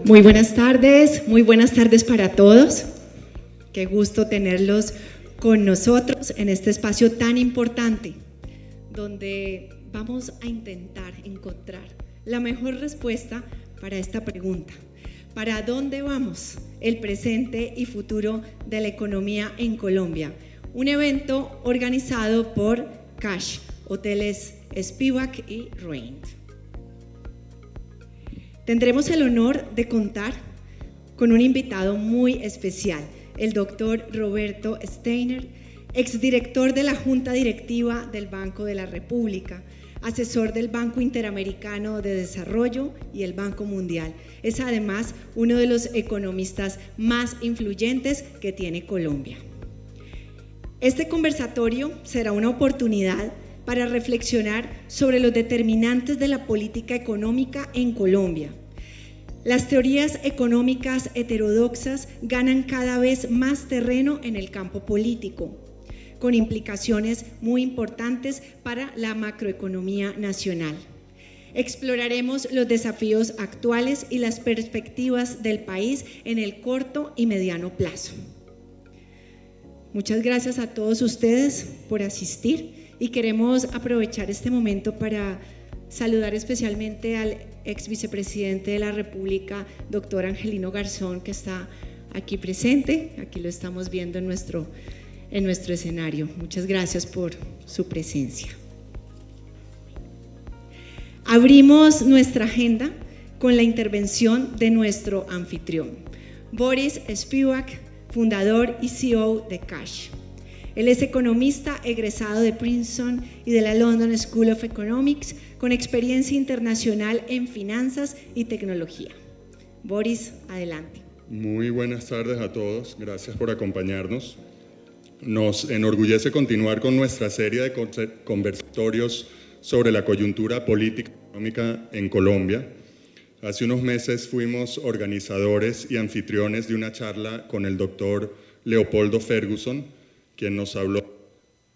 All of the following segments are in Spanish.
Muy buenas tardes para todos. Qué gusto tenerlos con nosotros en este espacio tan importante, donde vamos a intentar encontrar la mejor respuesta para esta pregunta. ¿Para dónde vamos? El presente y futuro de la economía en Colombia. Un evento organizado por Cash, Hoteles Spiwak y Rain. Tendremos el honor de contar con un invitado muy especial, el doctor Roberto Steiner, exdirector de la Junta Directiva del Banco de la República, asesor del Banco Interamericano de Desarrollo y el Banco Mundial. Es además uno de los economistas más influyentes que tiene Colombia. Este conversatorio será una oportunidad para reflexionar sobre los determinantes de la política económica en Colombia. Las teorías económicas heterodoxas ganan cada vez más terreno en el campo político, con implicaciones muy importantes para la macroeconomía nacional. Exploraremos los desafíos actuales y las perspectivas del país en el corto y mediano plazo. Muchas gracias a todos ustedes por asistir y queremos aprovechar este momento para saludar especialmente al ex vicepresidente de la República, doctor Angelino Garzón, que está aquí presente. Aquí lo estamos viendo en nuestro escenario. Muchas gracias por su presencia. Abrimos nuestra agenda con la intervención de nuestro anfitrión, Boris Spiwak, fundador y CEO de Cash. Él es economista egresado de Princeton y de la London School of Economics, con experiencia internacional en finanzas y tecnología. Boris, adelante. Muy buenas tardes a todos, gracias por acompañarnos. Nos enorgullece continuar con nuestra serie de conversatorios sobre la coyuntura política y económica en Colombia. Hace unos meses fuimos organizadores y anfitriones de una charla con el doctor Leopoldo Ferguson, quien nos habló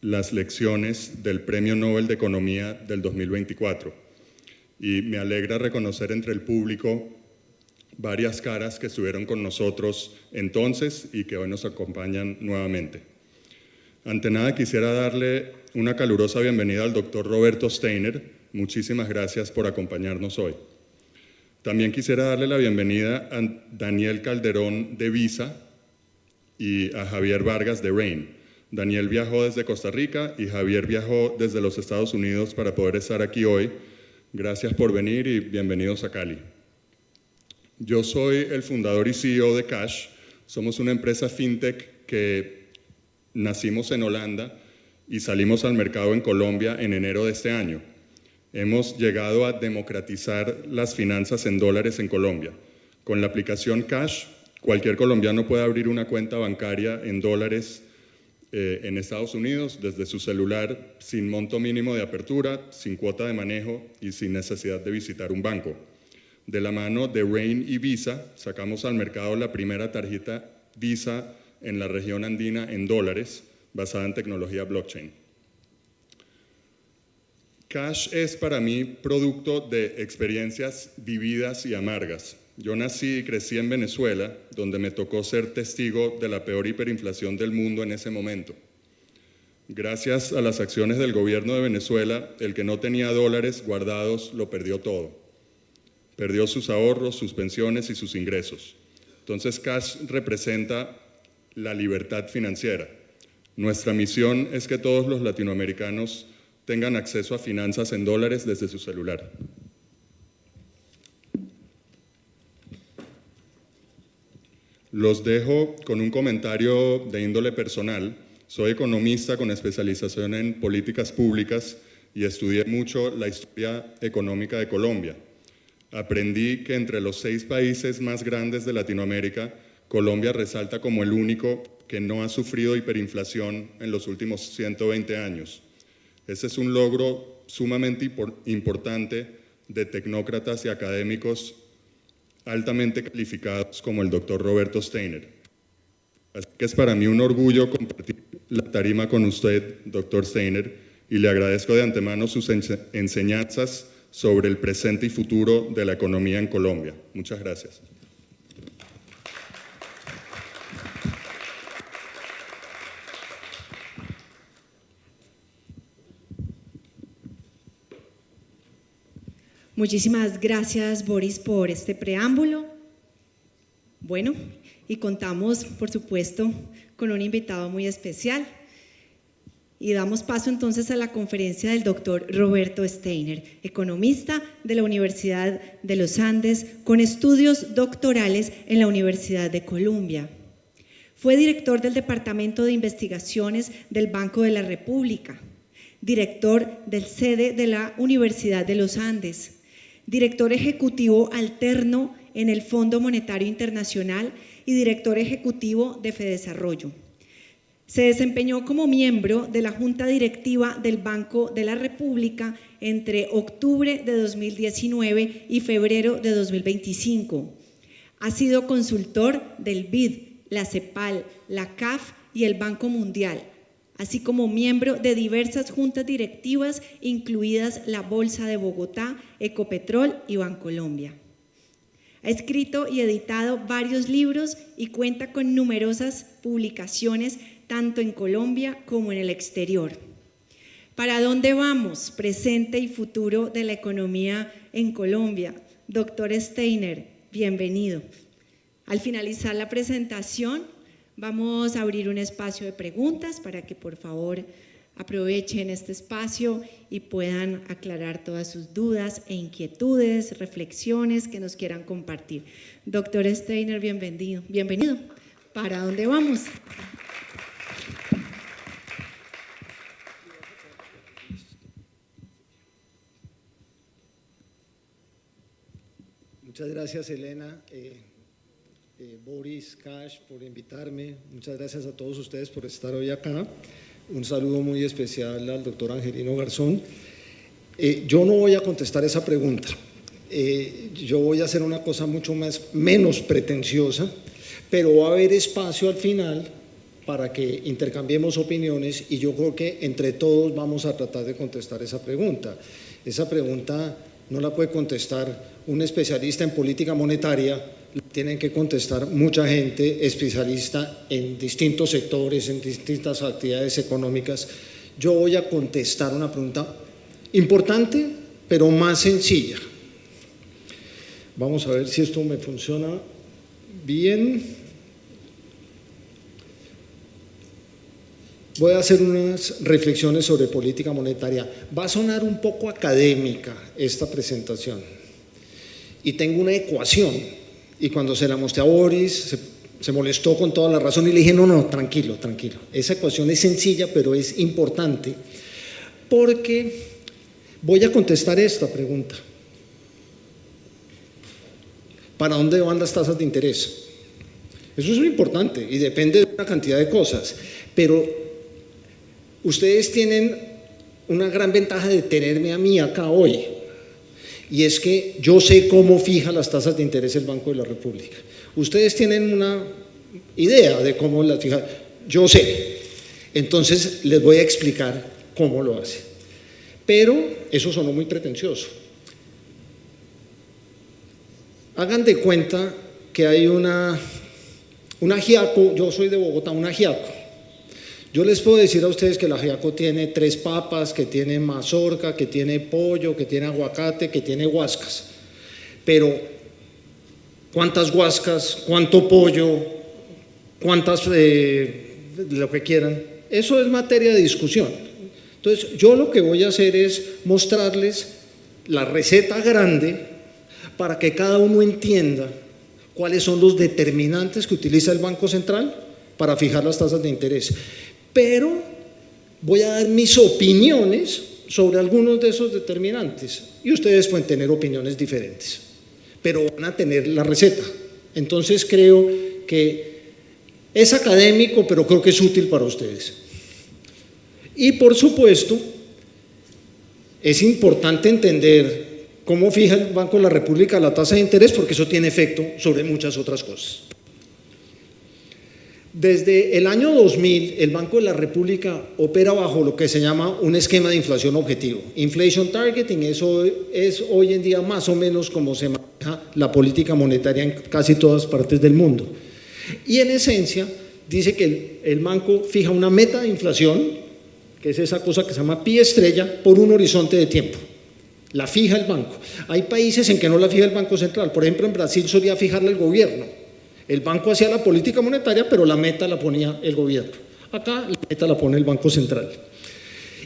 las lecciones del Premio Nobel de Economía del 2024. Y me alegra reconocer entre el público varias caras que estuvieron con nosotros entonces y que hoy nos acompañan nuevamente. Ante nada, quisiera darle una calurosa bienvenida al doctor Roberto Steiner. Muchísimas gracias por acompañarnos hoy. También quisiera darle la bienvenida a Daniel Calderón de Visa y a Javier Vargas de Rain. Daniel viajó desde Costa Rica y Javier viajó desde los Estados Unidos para poder estar aquí hoy. Gracias por venir y bienvenidos a Cali. Yo soy el fundador y CEO de Cash. Somos una empresa fintech que nacimos en Holanda y salimos al mercado en Colombia en enero de este año. Hemos llegado a democratizar las finanzas en dólares en Colombia. Con la aplicación Cash, cualquier colombiano puede abrir una cuenta bancaria en dólares en Estados Unidos desde su celular, sin monto mínimo de apertura, sin cuota de manejo y sin necesidad de visitar un banco. De la mano de Rain y Visa, sacamos al mercado la primera tarjeta Visa en la región andina en dólares, basada en tecnología blockchain. Cash es para mí producto de experiencias vividas y amargas. Yo nací y crecí en Venezuela, donde me tocó ser testigo de la peor hiperinflación del mundo en ese momento. Gracias a las acciones del gobierno de Venezuela, el que no tenía dólares guardados lo perdió todo. Perdió sus ahorros, sus pensiones y sus ingresos. Entonces, Cash representa la libertad financiera. Nuestra misión es que todos los latinoamericanos tengan acceso a finanzas en dólares desde su celular. Los dejo con un comentario de índole personal. Soy economista con especialización en políticas públicas y estudié mucho la historia económica de Colombia. Aprendí que entre los 6 países más grandes de Latinoamérica, Colombia resalta como el único que no ha sufrido hiperinflación en los últimos 120 años. Ese es un logro sumamente importante de tecnócratas y académicos altamente calificados como el doctor Roberto Steiner. Así que es para mí un orgullo compartir la tarima con usted, doctor Steiner, y le agradezco de antemano sus enseñanzas sobre el presente y futuro de la economía en Colombia. Muchas gracias. Muchísimas gracias, Boris, por este preámbulo. Bueno, y contamos, por supuesto, con un invitado muy especial. Y damos paso entonces a la conferencia del doctor Roberto Steiner, economista de la Universidad de los Andes, con estudios doctorales en la Universidad de Columbia. Fue director del Departamento de Investigaciones del Banco de la República, director del sede de la Universidad de los Andes, director ejecutivo alterno en el Fondo Monetario Internacional y director ejecutivo de Fedesarrollo. Se desempeñó como miembro de la Junta Directiva del Banco de la República entre octubre de 2019 y febrero de 2025. Ha sido consultor del BID, la CEPAL, la CAF y el Banco Mundial, así como miembro de diversas juntas directivas, incluidas la Bolsa de Bogotá, Ecopetrol y Bancolombia. Ha escrito y editado varios libros y cuenta con numerosas publicaciones tanto en Colombia como en el exterior. ¿Para dónde vamos? Presente y futuro de la economía en Colombia. Doctor Steiner, bienvenido. Al finalizar la presentación, vamos a abrir un espacio de preguntas para que por favor aprovechen este espacio y puedan aclarar todas sus dudas e inquietudes, reflexiones que nos quieran compartir. Doctor Steiner, bienvenido. Bienvenido. ¿Para dónde vamos? Muchas gracias, Elena, Boris, Cash, por invitarme. Muchas gracias a todos ustedes por estar hoy acá. Un saludo muy especial al doctor Angelino Garzón. Yo no voy a contestar esa pregunta. Yo voy a hacer una cosa menos pretenciosa, pero va a haber espacio al final para que intercambiemos opiniones y yo creo que entre todos vamos a tratar de contestar esa pregunta. Esa pregunta no la puede contestar un especialista en política monetaria, tienen que contestar mucha gente especialista en distintos sectores, en distintas actividades económicas. Yo voy a contestar una pregunta importante, pero más sencilla. Vamos a ver si esto me funciona bien. Voy a hacer unas reflexiones sobre política monetaria. Va a sonar un poco académica esta presentación. Y tengo una ecuación, y cuando se la mostré a Boris, se molestó con toda la razón y le dije, no, tranquilo. Esa ecuación es sencilla, pero es importante, porque voy a contestar esta pregunta. ¿Para dónde van las tasas de interés? Eso es muy importante y depende de una cantidad de cosas, pero ustedes tienen una gran ventaja de tenerme a mí acá hoy, y es que yo sé cómo fija las tasas de interés el Banco de la República. Ustedes tienen una idea de cómo las fija, yo sé, entonces les voy a explicar cómo lo hace. Pero eso sonó muy pretencioso. Hagan de cuenta que hay una ajiaco, yo soy de Bogotá, una ajiaco. Yo les puedo decir a ustedes que la ajiaco tiene 3 papas, que tiene mazorca, que tiene pollo, que tiene aguacate, que tiene guascas. Pero, ¿cuántas guascas? ¿Cuánto pollo? ¿Cuántas lo que quieran? Eso es materia de discusión. Entonces, yo lo que voy a hacer es mostrarles la receta grande para que cada uno entienda cuáles son los determinantes que utiliza el Banco Central para fijar las tasas de interés. Pero voy a dar mis opiniones sobre algunos de esos determinantes y ustedes pueden tener opiniones diferentes, pero van a tener la receta. Entonces creo que es académico, pero creo que es útil para ustedes. Y por supuesto, es importante entender cómo fija el Banco de la República la tasa de interés, porque eso tiene efecto sobre muchas otras cosas. Desde el año 2000, el Banco de la República opera bajo lo que se llama un esquema de inflación objetivo. Inflation Targeting, eso es hoy en día más o menos como se maneja la política monetaria en casi todas partes del mundo. Y en esencia, dice que el banco fija una meta de inflación, que es esa cosa que se llama pi estrella, por un horizonte de tiempo. La fija el banco. Hay países en que no la fija el Banco Central. Por ejemplo, en Brasil solía fijarla el gobierno. El banco hacía la política monetaria, pero la meta la ponía el gobierno. Acá la meta la pone el Banco Central.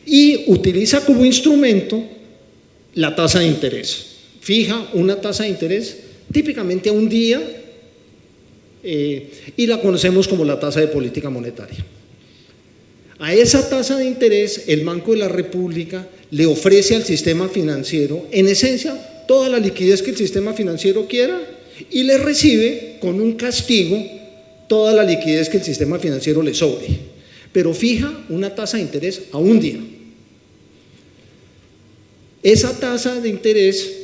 Y utiliza como instrumento la tasa de interés. Fija una tasa de interés típicamente a un día y la conocemos como la tasa de política monetaria. A esa tasa de interés el Banco de la República le ofrece al sistema financiero, en esencia, toda la liquidez que el sistema financiero quiera y le recibe con un castigo toda la liquidez que el sistema financiero le sobre, pero fija una tasa de interés a un día. Esa tasa de interés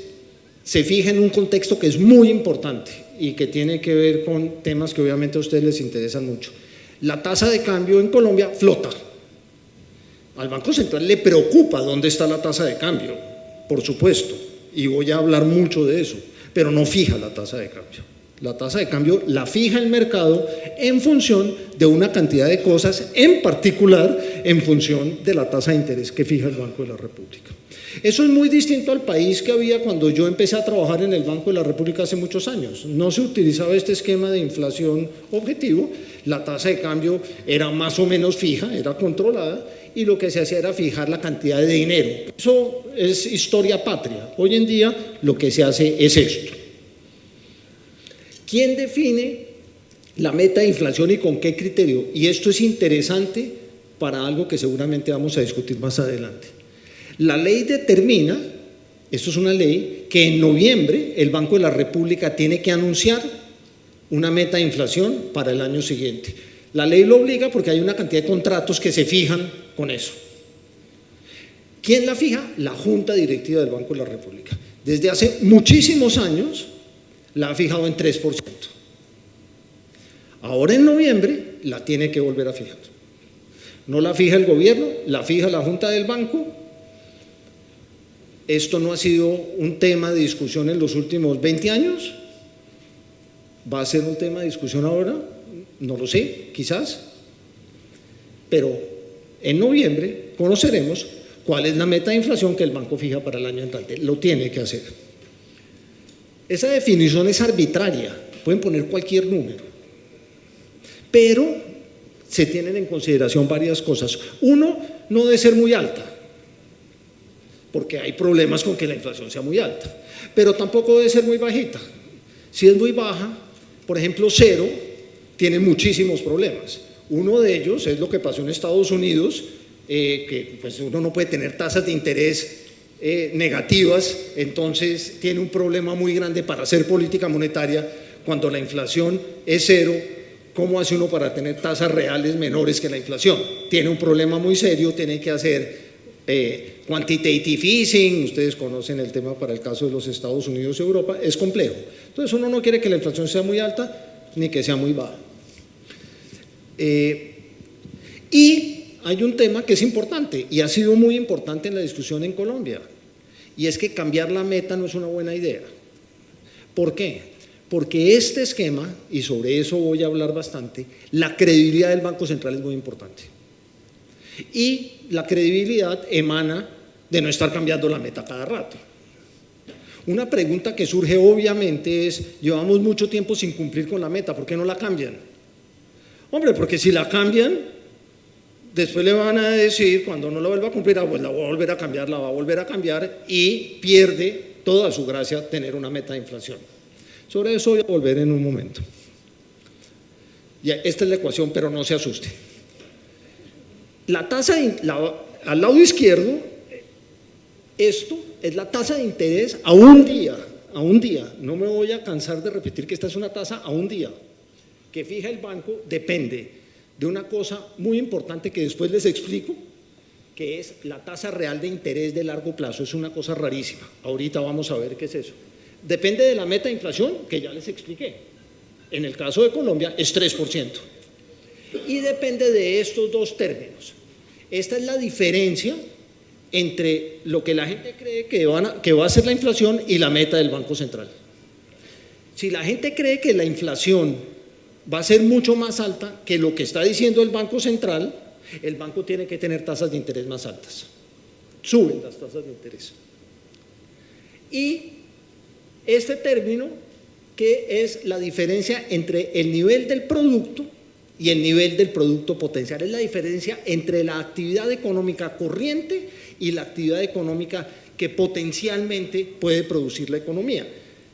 se fija en un contexto que es muy importante y que tiene que ver con temas que obviamente a ustedes les interesan mucho. La tasa de cambio en Colombia flota. Al Banco Central le preocupa dónde está la tasa de cambio, por supuesto, y voy a hablar mucho de eso, pero no fija la tasa de cambio. La tasa de cambio la fija el mercado en función de una cantidad de cosas, en particular en función de la tasa de interés que fija el Banco de la República. Eso es muy distinto al país que había cuando yo empecé a trabajar en el Banco de la República hace muchos años. No se utilizaba este esquema de inflación objetivo, la tasa de cambio era más o menos fija, era controlada, y lo que se hacía era fijar la cantidad de dinero. Eso es historia patria. Hoy en día lo que se hace es esto. ¿Quién define la meta de inflación y con qué criterio? Y esto es interesante para algo que seguramente vamos a discutir más adelante. La ley determina, esto es una ley, que en noviembre el Banco de la República tiene que anunciar una meta de inflación para el año siguiente. La ley lo obliga porque hay una cantidad de contratos que se fijan con eso. ¿Quién la fija? La Junta Directiva del Banco de la República. Desde hace muchísimos años la ha fijado en 3%. Ahora en noviembre la tiene que volver a fijar. No la fija el gobierno, la fija la Junta del Banco. Esto no ha sido un tema de discusión en los últimos 20 años. ¿Va a ser un tema de discusión ahora? No lo sé, quizás. Pero en noviembre conoceremos cuál es la meta de inflación que el banco fija para el año entrante. Lo tiene que hacer. Esa definición es arbitraria, pueden poner cualquier número, pero se tienen en consideración varias cosas. Uno, no debe ser muy alta, porque hay problemas con que la inflación sea muy alta, pero tampoco debe ser muy bajita. Si es muy baja, por ejemplo, 0, tiene muchísimos problemas. Uno de ellos es lo que pasó en Estados Unidos, que pues uno no puede tener tasas de interés negativas, entonces tiene un problema muy grande para hacer política monetaria cuando la inflación es 0. ¿Cómo hace uno para tener tasas reales menores que la inflación? Tiene un problema muy serio, tiene que hacer quantitative easing, ustedes conocen el tema para el caso de los Estados Unidos y Europa, es complejo. Entonces uno no quiere que la inflación sea muy alta ni que sea muy baja. Y hay un tema que es importante y ha sido muy importante en la discusión en Colombia, y es que cambiar la meta no es una buena idea. ¿Por qué? Porque este esquema, y sobre eso voy a hablar bastante, la credibilidad del Banco Central es muy importante. Y la credibilidad emana de no estar cambiando la meta cada rato. Una pregunta que surge obviamente es, llevamos mucho tiempo sin cumplir con la meta, ¿por qué no la cambian? Hombre, porque si la cambian, después le van a decir, cuando no la vuelva a cumplir, pues la va a volver a cambiar, la va a volver a cambiar y pierde toda su gracia tener una meta de inflación. Sobre eso voy a volver en un momento. Ya, esta es la ecuación, pero no se asuste. La tasa al lado izquierdo, esto es la tasa de interés a un día. No me voy a cansar de repetir que esta es una tasa a un día, que fija el banco, depende de una cosa muy importante que después les explico, que es la tasa real de interés de largo plazo. Es una cosa rarísima, ahorita vamos a ver qué es eso. Depende de la meta de inflación, que ya les expliqué. En el caso de Colombia es 3%. Y depende de estos dos términos. Esta es la diferencia entre lo que la gente cree que va a ser la inflación y la meta del Banco Central. Si la gente cree que la inflación va a ser mucho más alta que lo que está diciendo el Banco Central, el banco tiene que tener tasas de interés más altas. Suben las tasas de interés. y este término que es la diferencia entre el nivel del producto y el nivel del producto potencial. Es la diferencia entre la actividad económica corriente y la actividad económica que potencialmente puede producir la economía.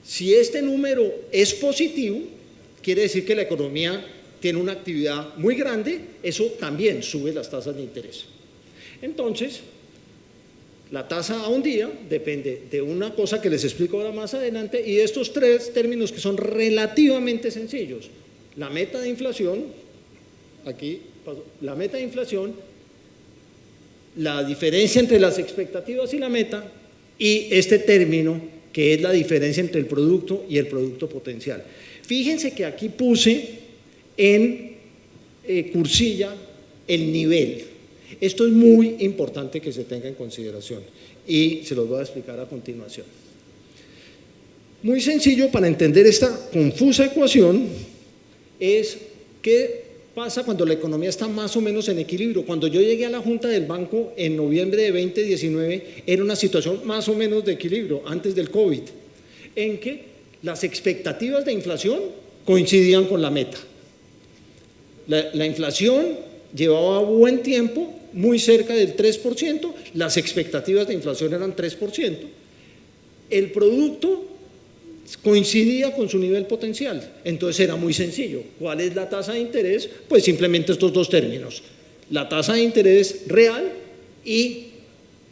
Si este número es positivo, quiere decir que la economía tiene una actividad muy grande, eso también sube las tasas de interés. Entonces, la tasa a un día depende de una cosa que les explico ahora más adelante y de estos tres términos que son relativamente sencillos. La meta de inflación, aquí, la meta de inflación, la diferencia entre las expectativas y la meta y este término que es la diferencia entre el producto y el producto potencial. Fíjense que aquí puse en cursilla el nivel. Esto es muy importante que se tenga en consideración y se los voy a explicar a continuación. Muy sencillo para entender esta confusa ecuación es qué pasa cuando la economía está más o menos en equilibrio. Cuando yo llegué a la Junta del Banco en noviembre de 2019 era una situación más o menos de equilibrio antes del COVID, en que las expectativas de inflación coincidían con la meta. La inflación llevaba buen tiempo muy cerca del 3%, las expectativas de inflación eran 3%, el producto coincidía con su nivel potencial, entonces era muy sencillo. ¿Cuál es la tasa de interés? Pues simplemente estos dos términos, la tasa de interés real y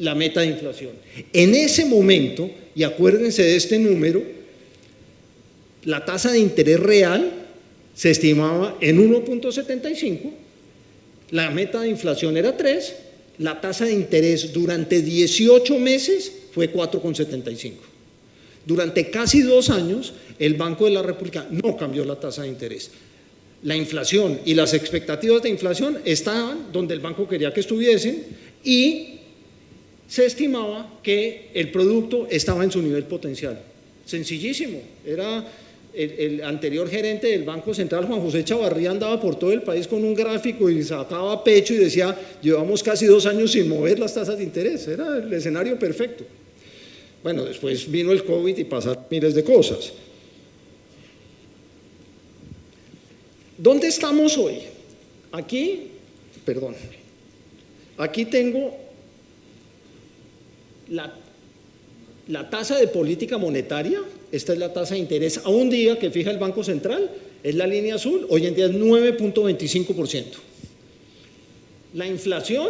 la meta de inflación. En ese momento, y acuérdense de este número, la tasa de interés real se estimaba en 1.75, la meta de inflación era 3, la tasa de interés durante 18 meses fue 4,75. Durante casi 2 años, el Banco de la República no cambió la tasa de interés. La inflación y las expectativas de inflación estaban donde el banco quería que estuviesen y se estimaba que el producto estaba en su nivel potencial. Sencillísimo, era el anterior gerente del Banco Central, Juan José Chavarría, andaba por todo el país con un gráfico y sacaba pecho y decía, llevamos casi 2 años sin mover las tasas de interés, era el escenario perfecto. Bueno, después vino el COVID y pasaron miles de cosas. ¿Dónde estamos hoy? Aquí tengo la tasa de política monetaria. Esta es la tasa de interés a un día que fija el Banco Central, es la línea azul, hoy en día es 9.25%. La inflación,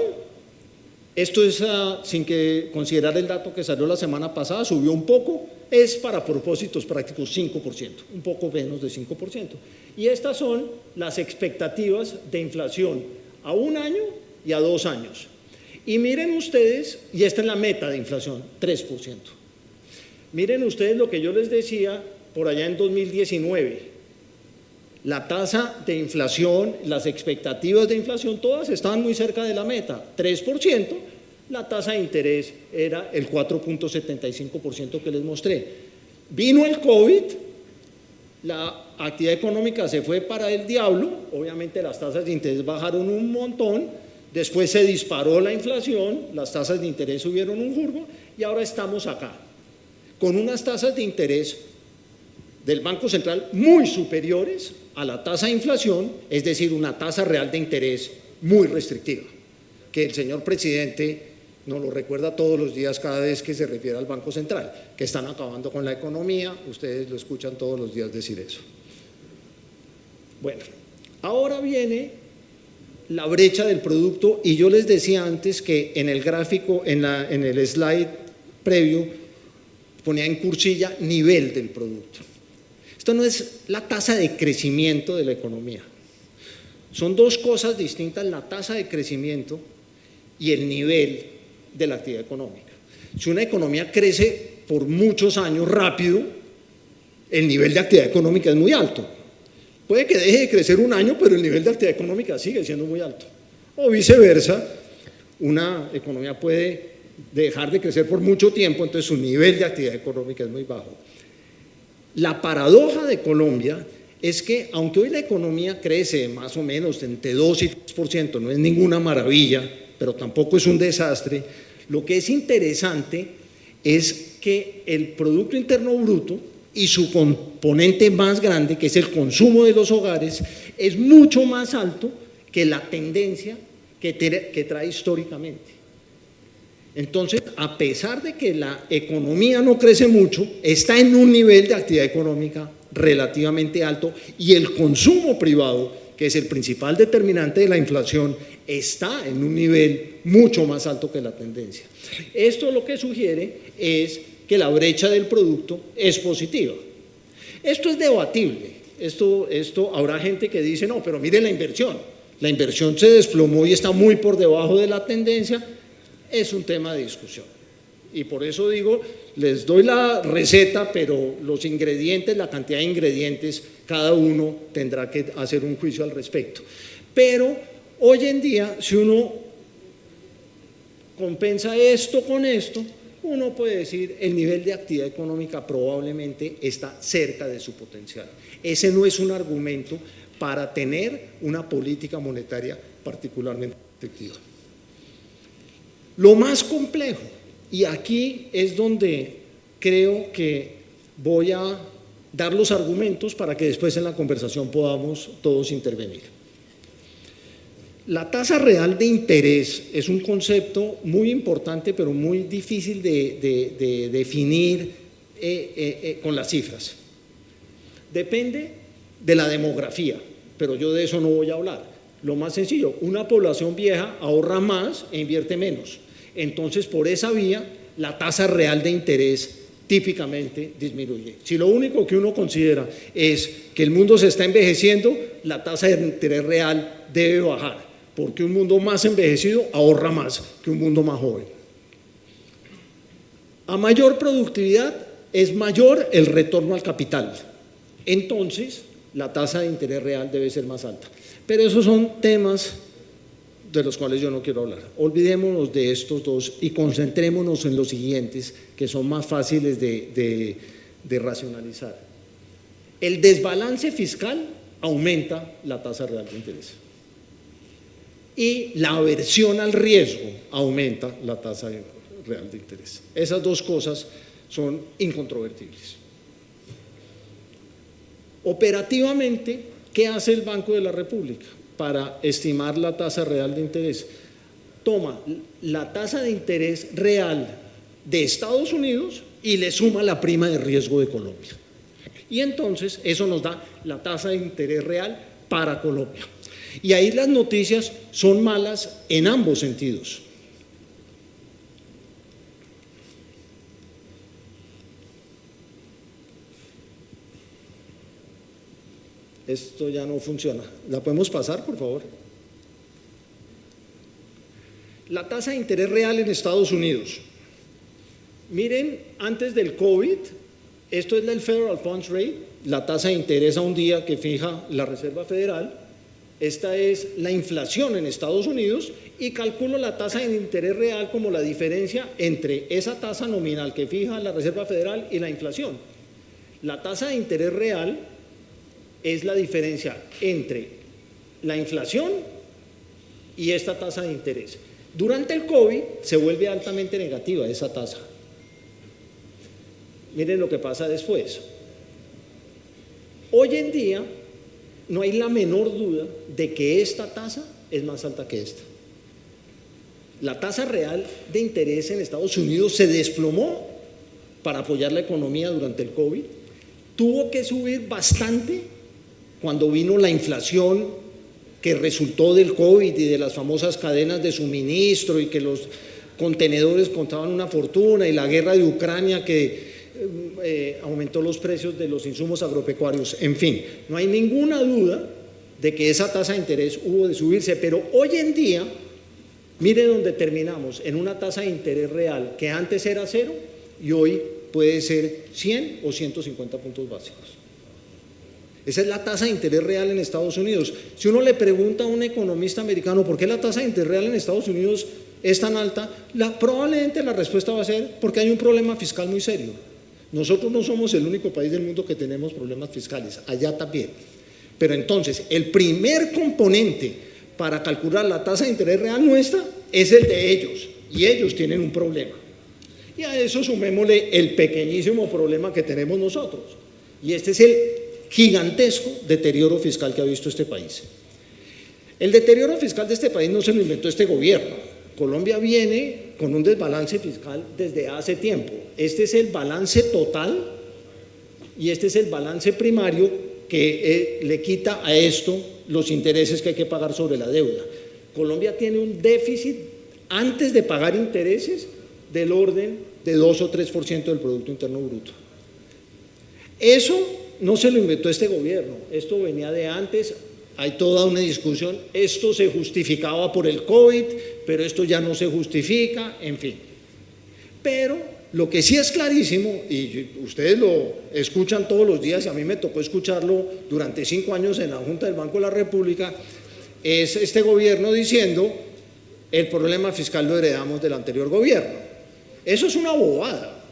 esto es sin que considerar el dato que salió la semana pasada, subió un poco, es para propósitos prácticos 5%, un poco menos de 5%. Y estas son las expectativas de inflación a 1 año y a 2 años. Y miren ustedes, y esta es la meta de inflación, 3%. Miren ustedes lo que yo les decía por allá en 2019. La tasa de inflación, las expectativas de inflación, todas estaban muy cerca de la meta, 3%. La tasa de interés era el 4.75% que les mostré. Vino el COVID, la actividad económica se fue para el diablo, obviamente las tasas de interés bajaron un montón, después se disparó la inflación, las tasas de interés subieron un jurgo y ahora estamos acá, con unas tasas de interés del Banco Central muy superiores a la tasa de inflación, es decir, una tasa real de interés muy restrictiva, que el señor presidente nos lo recuerda todos los días cada vez que se refiere al Banco Central, que están acabando con la economía, ustedes lo escuchan todos los días decir eso. Bueno, ahora viene la brecha del producto y yo les decía antes que en el gráfico, en el slide previo, ponía en cursilla nivel del producto. Esto no es la tasa de crecimiento de la economía. Son dos cosas distintas, la tasa de crecimiento y el nivel de la actividad económica. Si una economía crece por muchos años rápido, el nivel de actividad económica es muy alto. Puede que deje de crecer un año, pero el nivel de actividad económica sigue siendo muy alto. O viceversa, una economía puede dejar de crecer por mucho tiempo, entonces su nivel de actividad económica es muy bajo. La paradoja de Colombia es que, aunque hoy la economía crece más o menos entre 2 y 3%, no es ninguna maravilla, pero tampoco es un desastre, lo que es interesante es que el Producto Interno Bruto y su componente más grande, que es el consumo de los hogares, es mucho más alto que la tendencia que trae históricamente. Entonces, a pesar de que la economía no crece mucho, está en un nivel de actividad económica relativamente alto y el consumo privado, que es el principal determinante de la inflación, está en un nivel mucho más alto que la tendencia. Esto lo que sugiere es que la brecha del producto es positiva. Esto es debatible. Esto habrá gente que dice, no, pero mire la inversión se desplomó y está muy por debajo de la tendencia. Es un tema de discusión. Y por eso digo, les doy la receta, pero los ingredientes, la cantidad de ingredientes, cada uno tendrá que hacer un juicio al respecto. Pero hoy en día, si uno compensa esto con esto, uno puede decir el nivel de actividad económica probablemente está cerca de su potencial. Ese no es un argumento para tener una política monetaria particularmente efectiva. Lo más complejo, y aquí es donde creo que voy a dar los argumentos para que después en la conversación podamos todos intervenir. La tasa real de interés es un concepto muy importante, pero muy difícil de definir con las cifras. Depende de la demografía, pero yo de eso no voy a hablar. Lo más sencillo, una población vieja ahorra más e invierte menos. Entonces, por esa vía, la tasa real de interés típicamente disminuye. Si lo único que uno considera es que el mundo se está envejeciendo, la tasa de interés real debe bajar, porque un mundo más envejecido ahorra más que un mundo más joven. A mayor productividad es mayor el retorno al capital. Entonces, la tasa de interés real debe ser más alta. Pero esos son temas de los cuales yo no quiero hablar. Olvidémonos de estos dos y concentrémonos en los siguientes, que son más fáciles de racionalizar. El desbalance fiscal aumenta la tasa real de interés. Y la aversión al riesgo aumenta la tasa real de interés. Esas dos cosas son incontrovertibles. Operativamente, ¿qué hace el Banco de la República para estimar la tasa real de interés? Toma la tasa de interés real de Estados Unidos y le suma la prima de riesgo de Colombia. Y entonces eso nos da la tasa de interés real para Colombia. Y ahí las noticias son malas en ambos sentidos. Esto ya no funciona. ¿La podemos pasar, por favor? La tasa de interés real en Estados Unidos. Miren, antes del COVID, esto es el Federal Funds Rate, la tasa de interés a un día que fija la Reserva Federal. Esta es la inflación en Estados Unidos y calculo la tasa de interés real como la diferencia entre esa tasa nominal que fija la Reserva Federal y la inflación. La tasa de interés real es la diferencia entre la inflación y esta tasa de interés. Durante el COVID se vuelve altamente negativa esa tasa. Miren lo que pasa después. Hoy en día no hay la menor duda de que esta tasa es más alta que esta. La tasa real de interés en Estados Unidos se desplomó para apoyar la economía durante el COVID. Tuvo que subir bastante cuando vino la inflación que resultó del COVID y de las famosas cadenas de suministro y que los contenedores contaban una fortuna y la guerra de Ucrania que aumentó los precios de los insumos agropecuarios. En fin, no hay ninguna duda de que esa tasa de interés hubo de subirse, pero hoy en día, mire dónde terminamos, en una tasa de interés real que antes era 0 y hoy puede ser 100 o 150 puntos básicos. Esa es la tasa de interés real en Estados Unidos. Si uno le pregunta a un economista americano por qué la tasa de interés real en Estados Unidos es tan alta, probablemente la respuesta va a ser porque hay un problema fiscal muy serio. Nosotros no somos el único país del mundo que tenemos problemas fiscales, allá también. Pero entonces, el primer componente para calcular la tasa de interés real nuestra es el de ellos, y ellos tienen un problema. Y a eso sumémosle el pequeñísimo problema que tenemos nosotros. Y este es el gigantesco deterioro fiscal que ha visto este país. El deterioro fiscal de este país no se lo inventó este gobierno. Colombia viene con un desbalance fiscal desde hace tiempo. Este es el balance total y este es el balance primario que le quita a esto los intereses que hay que pagar sobre la deuda. Colombia tiene un déficit antes de pagar intereses del orden de 2 o 3% del Producto Interno Bruto. Eso no se lo inventó este gobierno, esto venía de antes, hay toda una discusión, esto se justificaba por el COVID, pero esto ya no se justifica, en fin. Pero lo que sí es clarísimo, y ustedes lo escuchan todos los días, y a mí me tocó escucharlo durante 5 años en la Junta del Banco de la República, es este gobierno diciendo, el problema fiscal lo heredamos del anterior gobierno. Eso es una bobada,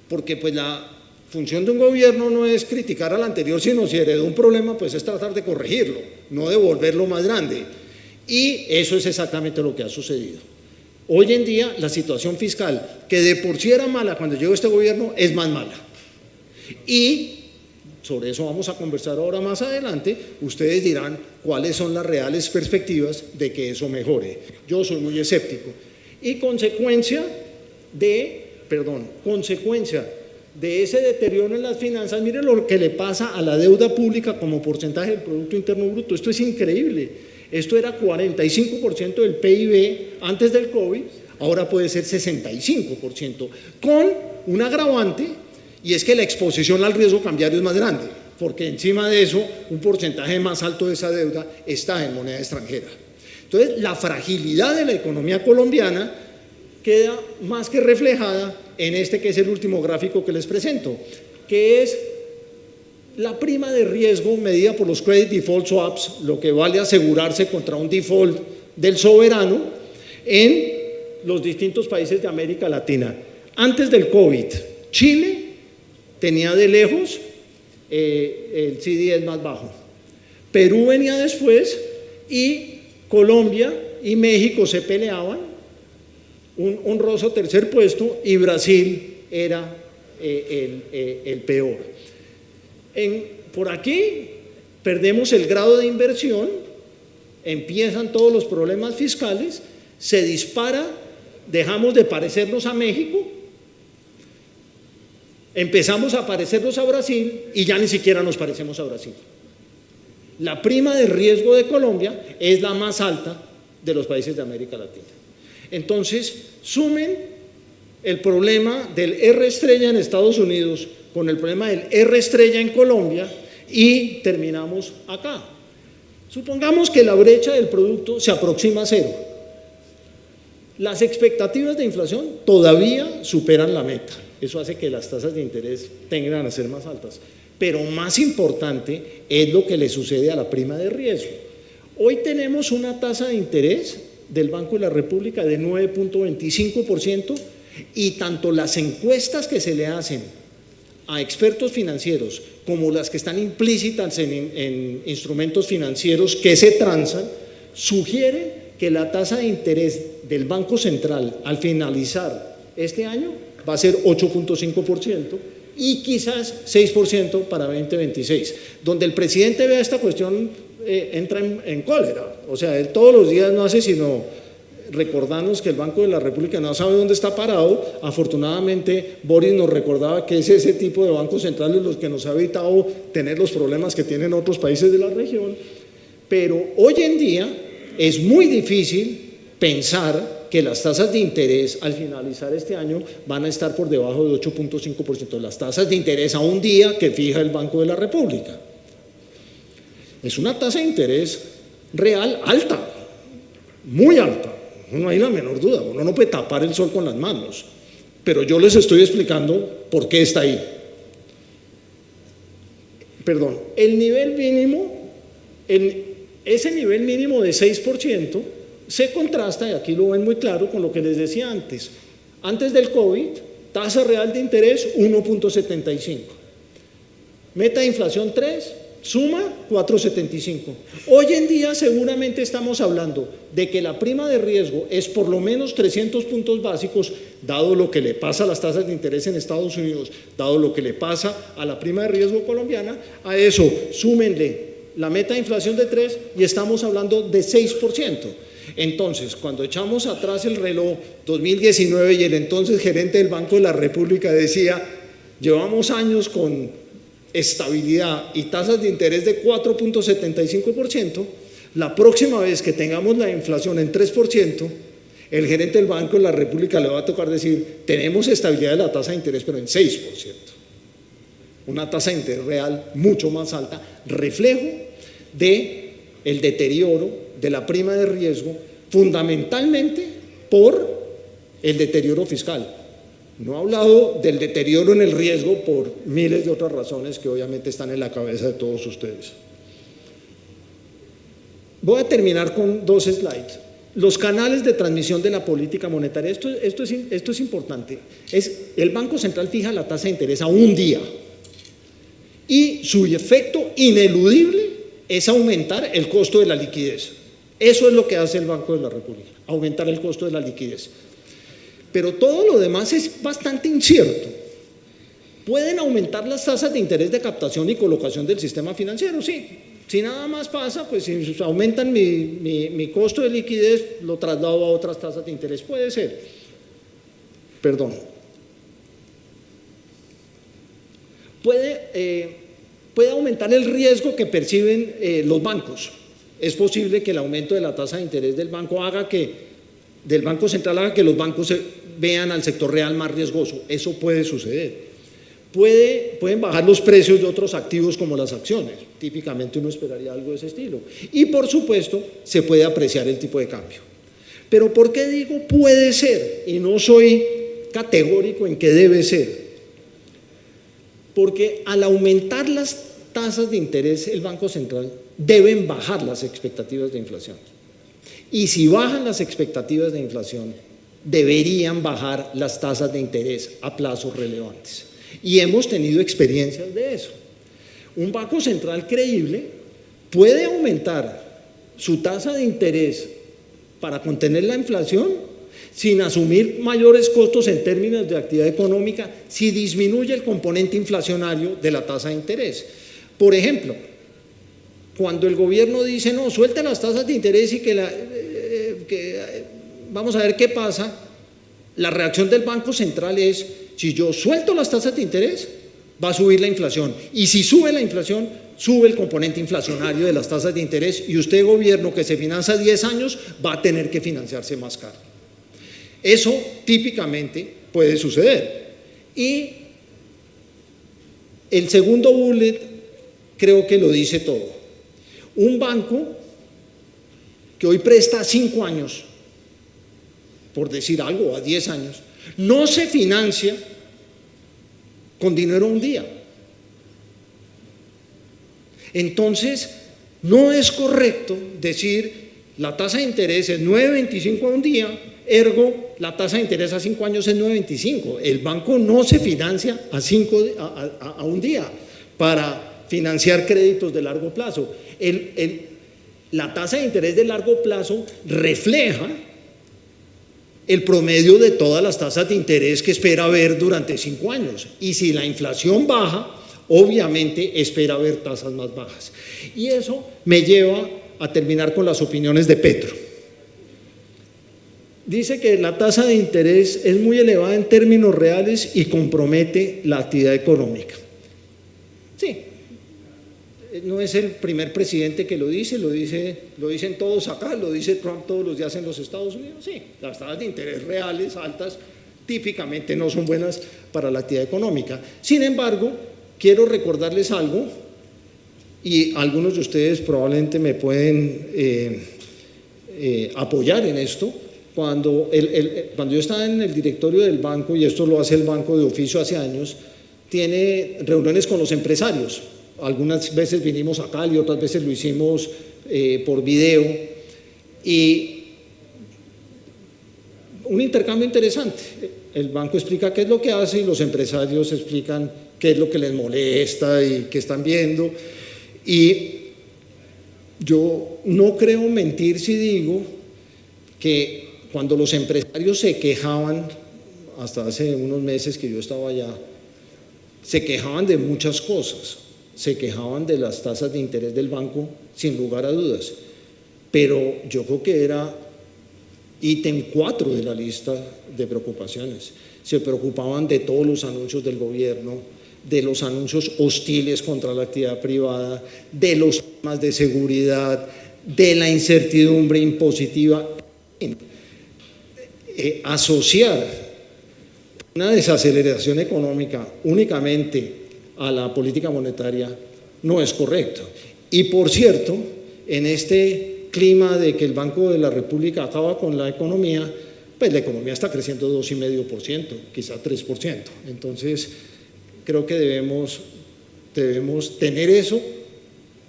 porque pues la función de un gobierno no es criticar al anterior, sino si heredó un problema, pues es tratar de corregirlo, no de volverlo más grande. Y eso es exactamente lo que ha sucedido. Hoy en día la situación fiscal, que de por sí era mala cuando llegó este gobierno, es más mala. Y sobre eso vamos a conversar ahora más adelante. Ustedes dirán cuáles son las reales perspectivas de que eso mejore. Yo soy muy escéptico. Y consecuencia de ese deterioro en las finanzas, miren lo que le pasa a la deuda pública como porcentaje del Producto Interno Bruto. Esto es increíble. Esto era 45% del PIB antes del COVID, ahora puede ser 65%, con un agravante, y es que la exposición al riesgo cambiario es más grande, porque encima de eso, un porcentaje más alto de esa deuda está en moneda extranjera. Entonces, la fragilidad de la economía colombiana queda más que reflejada en este que es el último gráfico que les presento, que es la prima de riesgo medida por los credit default swaps, lo que vale asegurarse contra un default del soberano en los distintos países de América Latina. Antes del COVID, Chile tenía de lejos el CDS más bajo, Perú venía después y Colombia y México se peleaban un honroso tercer puesto y Brasil era el peor. Por aquí perdemos el grado de inversión, empiezan todos los problemas fiscales, se dispara, dejamos de parecernos a México, empezamos a parecernos a Brasil y ya ni siquiera nos parecemos a Brasil. La prima de riesgo de Colombia es la más alta de los países de América Latina. Entonces, sumen el problema del R estrella en Estados Unidos con el problema del R estrella en Colombia y terminamos acá. Supongamos que la brecha del producto se aproxima a 0. Las expectativas de inflación todavía superan la meta. Eso hace que las tasas de interés tengan a ser más altas. Pero más importante es lo que le sucede a la prima de riesgo. Hoy tenemos una tasa de interés del Banco de la República de 9.25% y tanto las encuestas que se le hacen a expertos financieros como las que están implícitas en instrumentos financieros que se transan sugieren que la tasa de interés del Banco Central al finalizar este año va a ser 8.5% y quizás 6% para 2026. Donde el presidente vea esta cuestión entra en cólera, o sea, él todos los días no hace sino recordarnos que el Banco de la República no sabe dónde está parado. Afortunadamente Boris nos recordaba que es ese tipo de bancos centrales los que nos ha evitado tener los problemas que tienen otros países de la región, pero hoy en día es muy difícil pensar que las tasas de interés al finalizar este año van a estar por debajo de 8.5%, las tasas de interés a un día que fija el Banco de la República. Es una tasa de interés real alta, muy alta, no hay la menor duda, uno no puede tapar el sol con las manos, pero yo les estoy explicando por qué está ahí. Perdón, el nivel mínimo, ese nivel mínimo de 6% se contrasta, y aquí lo ven muy claro, con lo que les decía antes. Antes del COVID, tasa real de interés 1.75, meta de inflación 3, suma 4.75. Hoy en día seguramente estamos hablando de que la prima de riesgo es por lo menos 300 puntos básicos, dado lo que le pasa a las tasas de interés en Estados Unidos, dado lo que le pasa a la prima de riesgo colombiana. A eso súmenle la meta de inflación de 3 y estamos hablando de 6%. Entonces, cuando echamos atrás el reloj 2019 y el entonces gerente del Banco de la República decía, llevamos años con estabilidad y tasas de interés de 4.75%, la próxima vez que tengamos la inflación en 3%, el gerente del Banco de la República le va a tocar decir, tenemos estabilidad de la tasa de interés, pero en 6%. Una tasa de interés real mucho más alta, reflejo del deterioro de la prima de riesgo, fundamentalmente por el deterioro fiscal. No he hablado del deterioro en el riesgo por miles de otras razones que obviamente están en la cabeza de todos ustedes. Voy a terminar con 2 slides. Los canales de transmisión de la política monetaria. Esto es importante. El Banco Central fija la tasa de interés a un día y su efecto ineludible es aumentar el costo de la liquidez. Eso es lo que hace el Banco de la República, aumentar el costo de la liquidez. Pero todo lo demás es bastante incierto. ¿Pueden aumentar las tasas de interés de captación y colocación del sistema financiero? Sí. Si nada más pasa, pues si aumentan mi costo de liquidez, lo traslado a otras tasas de interés. Puede ser. Perdón. Puede aumentar el riesgo que perciben los bancos. Es posible que el aumento de la tasa de interés del Banco Central haga que los bancos vean al sector real más riesgoso. Eso puede suceder. Pueden bajar los precios de otros activos como las acciones. Típicamente uno esperaría algo de ese estilo. Y por supuesto, se puede apreciar el tipo de cambio. Pero ¿por qué digo puede ser? Y no soy categórico en que debe ser. Porque al aumentar las tasas de interés, el Banco Central deben bajar las expectativas de inflación. Y si bajan las expectativas de inflación, deberían bajar las tasas de interés a plazos relevantes. Y hemos tenido experiencias de eso. Un Banco Central creíble puede aumentar su tasa de interés para contener la inflación sin asumir mayores costos en términos de actividad económica si disminuye el componente inflacionario de la tasa de interés. Por ejemplo, cuando el gobierno dice, no, suelta las tasas de interés y vamos a ver qué pasa, la reacción del Banco Central es, si yo suelto las tasas de interés, va a subir la inflación. Y si sube la inflación, sube el componente inflacionario de las tasas de interés y usted, gobierno que se financia 10 años, va a tener que financiarse más caro. Eso típicamente puede suceder. Y el segundo bullet creo que lo dice todo. Un banco que hoy presta 5 años, por decir algo, a 10 años, no se financia con dinero a un día. Entonces, no es correcto decir la tasa de interés es 9.25 a un día, ergo la tasa de interés a 5 años es 9.25. El banco no se financia a un día para financiar créditos de largo plazo. La tasa de interés de largo plazo refleja el promedio de todas las tasas de interés que espera ver durante 5 años. Y si la inflación baja, obviamente espera ver tasas más bajas. Y eso me lleva a terminar con las opiniones de Petro. Dice que la tasa de interés es muy elevada en términos reales y compromete la actividad económica. Sí, no es el primer presidente que lo dicen todos acá, lo dice Trump todos los días en los Estados Unidos. Sí, las tasas de interés reales altas típicamente no son buenas para la actividad económica. Sin embargo, quiero recordarles algo, y algunos de ustedes probablemente me pueden apoyar en esto. Cuando yo estaba en el directorio del banco, y esto lo hace el banco de oficio hace años, tiene reuniones con los empresarios. Algunas veces vinimos acá y otras veces lo hicimos por video, y un intercambio interesante. El banco explica qué es lo que hace y los empresarios explican qué es lo que les molesta y qué están viendo. Y yo no creo mentir si digo que cuando los empresarios se quejaban, hasta hace unos meses que yo estaba allá, se quejaban de muchas cosas, se quejaban de las tasas de interés del banco, sin lugar a dudas, pero yo creo que era ítem 4 de la lista de preocupaciones. Se preocupaban de todos los anuncios del gobierno, de los anuncios hostiles contra la actividad privada, de los temas de seguridad, de la incertidumbre impositiva. Asociar una desaceleración económica únicamente a la política monetaria no es correcto. Y por cierto, en este clima de que el Banco de la República acaba con la economía, pues la economía está creciendo 2,5%, quizá 3%. Entonces, creo que debemos tener eso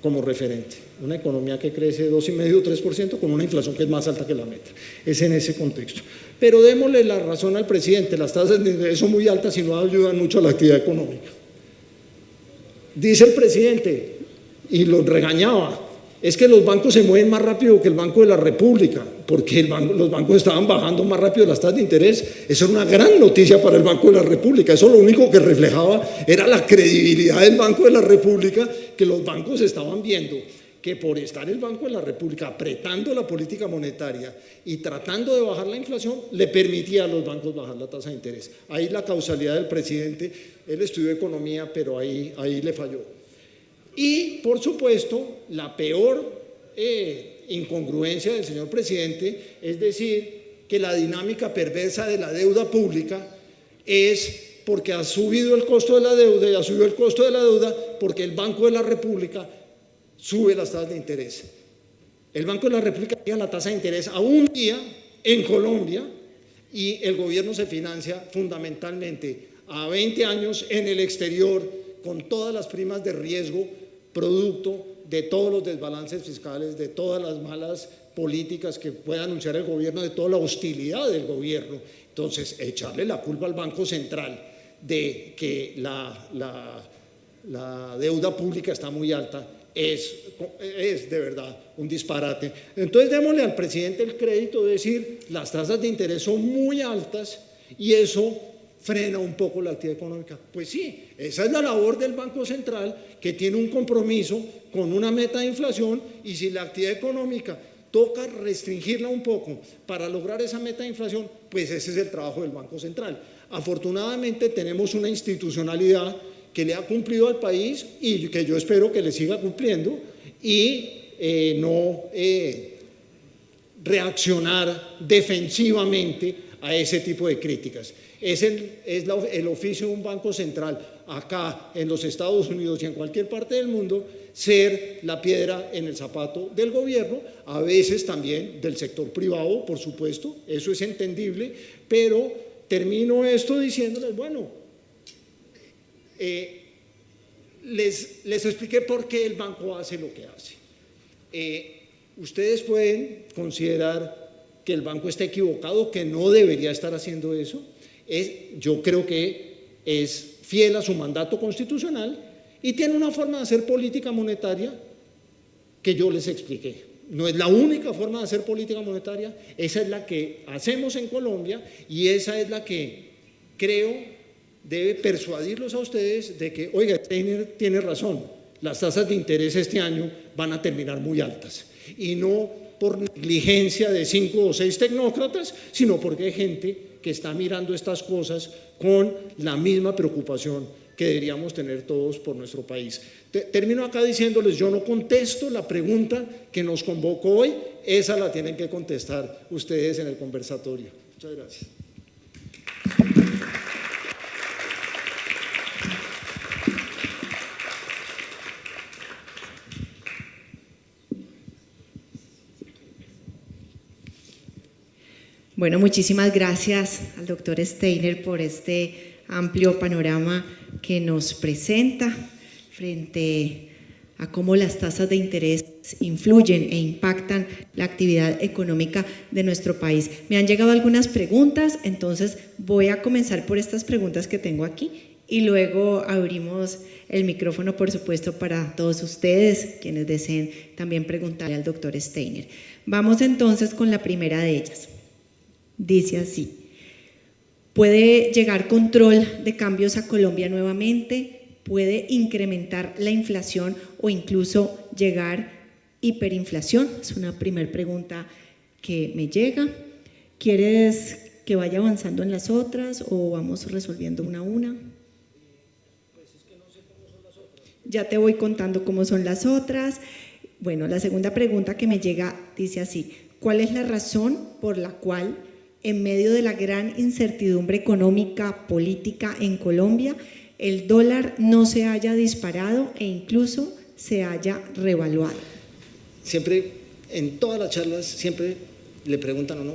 como referente. Una economía que crece 2,5–3% con una inflación que es más alta que la meta. Es en ese contexto. Pero démosle la razón al presidente, las tasas de interés son muy altas y no ayudan mucho a la actividad económica. Dice el presidente, y lo regañaba, es que los bancos se mueven más rápido que el Banco de la República, porque los bancos estaban bajando más rápido las tasas de interés. Eso era una gran noticia para el Banco de la República. Eso lo único que reflejaba era la credibilidad del Banco de la República, que los bancos estaban viendo que por estar el Banco de la República apretando la política monetaria y tratando de bajar la inflación, le permitía a los bancos bajar la tasa de interés. Ahí la causalidad del presidente, él estudió economía, pero ahí le falló. Y, por supuesto, la peor incongruencia del señor presidente es decir que la dinámica perversa de la deuda pública es porque ha subido el costo de la deuda y ha subido el costo de la deuda porque el Banco de la República sube las tasas de interés. El Banco de la República llega la tasa de interés a un día en Colombia y el gobierno se financia fundamentalmente a 20 años en el exterior con todas las primas de riesgo producto de todos los desbalances fiscales, de todas las malas políticas que pueda anunciar el gobierno, de toda la hostilidad del gobierno. Entonces, echarle la culpa al Banco Central de que la deuda pública está muy alta es de verdad un disparate. Entonces, démosle al presidente el crédito de decir las tasas de interés son muy altas y eso frena un poco la actividad económica. Pues sí, esa es la labor del Banco Central, que tiene un compromiso con una meta de inflación, y si la actividad económica toca restringirla un poco para lograr esa meta de inflación, pues ese es el trabajo del Banco Central. Afortunadamente tenemos una institucionalidad que le ha cumplido al país y que yo espero que le siga cumpliendo, y no reaccionar defensivamente a ese tipo de críticas. Es el oficio de un banco central acá en los Estados Unidos y en cualquier parte del mundo, ser la piedra en el zapato del gobierno, a veces también del sector privado, por supuesto, eso es entendible, pero termino esto diciéndoles, bueno, les expliqué por qué el banco hace lo que hace. Ustedes pueden considerar que el banco está equivocado, que no debería estar haciendo eso. Yo creo que es fiel a su mandato constitucional y tiene una forma de hacer política monetaria que yo les expliqué. No es la única forma de hacer política monetaria, esa es la que hacemos en Colombia y esa es la que creo debe persuadirlos a ustedes de que, oiga, Steiner tiene razón, las tasas de interés este año van a terminar muy altas y no por negligencia de 5 o 6 tecnócratas, sino porque hay gente que está mirando estas cosas con la misma preocupación que deberíamos tener todos por nuestro país. Termino acá diciéndoles, yo no contesto la pregunta que nos convocó hoy, esa la tienen que contestar ustedes en el conversatorio. Muchas gracias. Bueno, muchísimas gracias al doctor Steiner por este amplio panorama que nos presenta frente a cómo las tasas de interés influyen e impactan la actividad económica de nuestro país. Me han llegado algunas preguntas, entonces voy a comenzar por estas preguntas que tengo aquí y luego abrimos el micrófono, por supuesto, para todos ustedes, quienes deseen también preguntarle al doctor Steiner. Vamos entonces con la primera de ellas. Dice así: ¿puede llegar control de cambios a Colombia nuevamente? ¿Puede incrementar la inflación o incluso llegar hiperinflación? Es una primera pregunta que me llega. ¿Quieres que vaya avanzando en las otras o vamos resolviendo una a una? Pues es que no sé cómo son las otras. Ya te voy contando cómo son las otras. Bueno, la segunda pregunta que me llega dice así: ¿cuál es la razón por la cual, en medio de la gran incertidumbre económica, política en Colombia, el dólar no se haya disparado e incluso se haya revaluado? Siempre, en todas las charlas, siempre le preguntan a uno,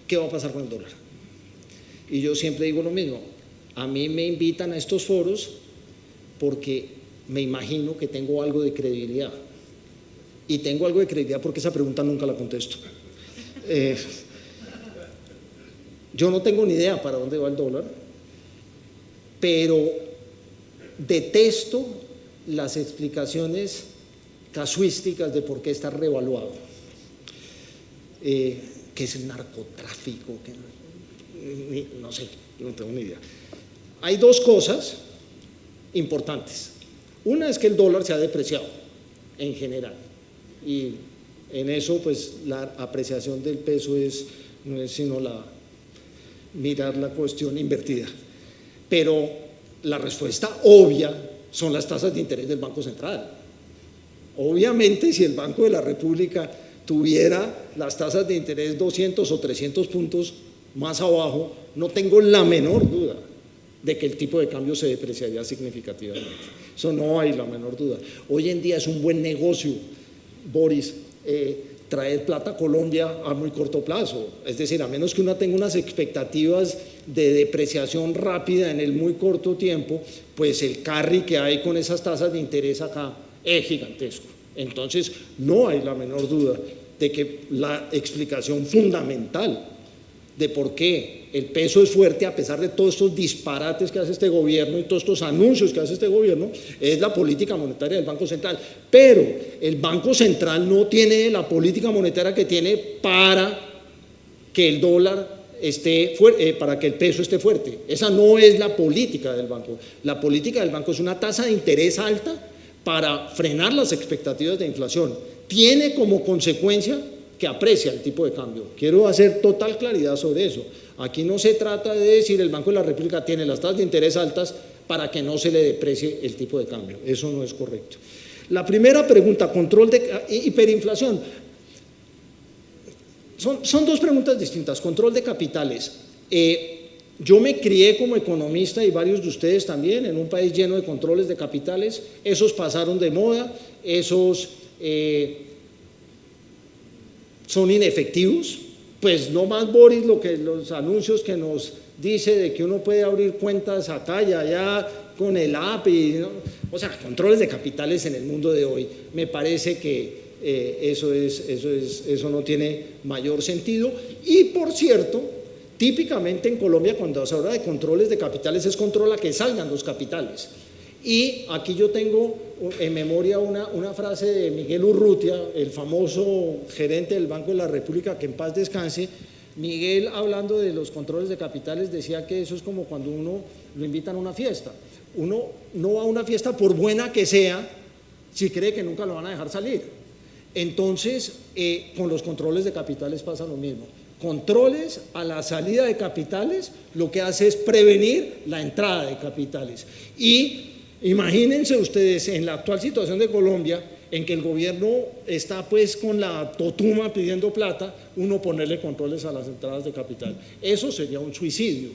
¿qué va a pasar con el dólar? Y yo siempre digo lo mismo, a mí me invitan a estos foros porque me imagino que tengo algo de credibilidad. Y tengo algo de credibilidad porque esa pregunta nunca la contesto. Yo no tengo ni idea para dónde va el dólar, pero detesto las explicaciones casuísticas de por qué está revaluado. ¿Qué es el narcotráfico? No sé, no tengo ni idea. Hay dos cosas importantes. Una es que el dólar se ha depreciado en general y en eso pues la apreciación del peso no es sino mirar la cuestión invertida. Pero la respuesta obvia son las tasas de interés del Banco Central. Obviamente, si el Banco de la República tuviera las tasas de interés 200 o 300 puntos más abajo, no tengo la menor duda de que el tipo de cambio se depreciaría significativamente. Eso no hay la menor duda. Hoy en día es un buen negocio, Boris, traer plata a Colombia a muy corto plazo. Es decir, a menos que uno tenga unas expectativas de depreciación rápida en el muy corto tiempo, pues el carry que hay con esas tasas de interés acá es gigantesco. Entonces, no hay la menor duda de que la explicación fundamental de por qué el peso es fuerte a pesar de todos estos disparates que hace este gobierno y todos estos anuncios que hace este gobierno es la política monetaria del Banco Central. Pero el Banco Central no tiene la política monetaria que tiene para que el dólar esté fuerte, para que el peso esté fuerte. Esa no es la política del banco. La política del banco es una tasa de interés alta para frenar las expectativas de inflación. Tiene como consecuencia que aprecia el tipo de cambio. Quiero hacer total claridad sobre eso. Aquí no se trata de decir el Banco de la República tiene las tasas de interés altas para que no se le deprecie el tipo de cambio. Eso no es correcto. La primera pregunta, control de hiperinflación. Son dos preguntas distintas. Control de capitales. Yo me crié como economista y varios de ustedes también en un país lleno de controles de capitales. Esos pasaron de moda, esos son inefectivos. Pues no más, Boris, los anuncios que nos dice de que uno puede abrir cuentas acá y allá con el app, ¿no? O sea, controles de capitales en el mundo de hoy. Me parece que eso no tiene mayor sentido. Y por cierto, típicamente en Colombia cuando se habla de controles de capitales es control a que salgan los capitales. Y aquí yo tengo en memoria una frase de Miguel Urrutia, el famoso gerente del Banco de la República, que en paz descanse. Miguel, hablando de los controles de capitales, decía que eso es como cuando uno lo invitan a una fiesta. Uno no va a una fiesta por buena que sea si cree que nunca lo van a dejar salir. Entonces, con los controles de capitales pasa lo mismo. Controles a la salida de capitales lo que hace es prevenir la entrada de capitales. Y imagínense ustedes en la actual situación de Colombia, en que el gobierno está pues con la totuma pidiendo plata, uno ponerle controles a las entradas de capital. Eso sería un suicidio.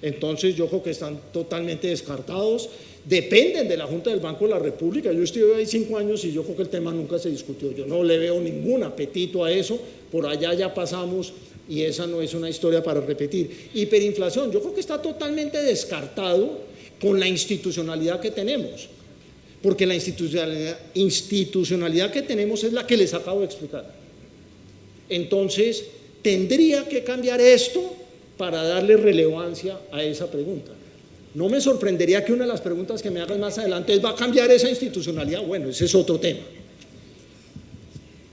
Entonces yo creo que están totalmente descartados. Dependen de la Junta del Banco de la República. Yo estuve ahí 5 años y yo creo que el tema nunca se discutió. Yo no le veo ningún apetito a eso. Por allá ya pasamos y esa no es una historia para repetir. Hiperinflación, yo creo que está totalmente descartado con la institucionalidad que tenemos. Porque la institucionalidad que tenemos es la que les acabo de explicar. Entonces, tendría que cambiar esto para darle relevancia a esa pregunta. No me sorprendería que una de las preguntas que me hagan más adelante es: ¿va a cambiar esa institucionalidad? Bueno, ese es otro tema.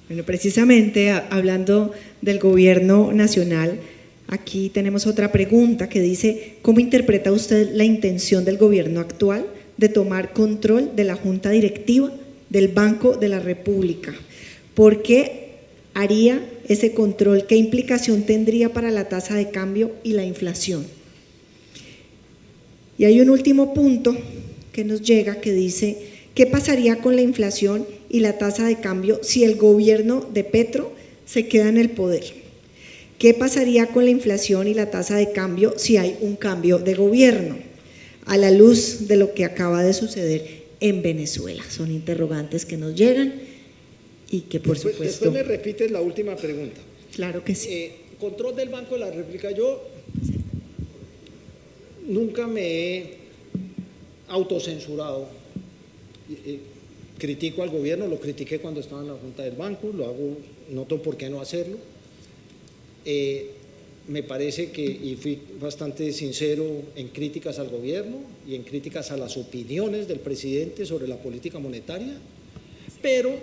Bueno, precisamente hablando del gobierno nacional, aquí tenemos otra pregunta que dice: ¿cómo interpreta usted la intención del gobierno actual de tomar control de la Junta Directiva del Banco de la República? ¿Por qué haría ese control? ¿Qué implicación tendría para la tasa de cambio y la inflación? Y hay un último punto que nos llega que dice: ¿qué pasaría con la inflación y la tasa de cambio si el gobierno de Petro se queda en el poder? ¿Qué pasaría con la inflación y la tasa de cambio si hay un cambio de gobierno? A la luz de lo que acaba de suceder en Venezuela. Son interrogantes que nos llegan y que por supuesto… Después me repites la última pregunta. Claro que sí. Control del Banco de la República. Yo nunca me he autocensurado. Critico al gobierno, lo critiqué cuando estaba en la Junta del Banco, lo hago, no tengo por qué no hacerlo. Me parece que, y fui bastante sincero en críticas al gobierno y en críticas a las opiniones del presidente sobre la política monetaria, pero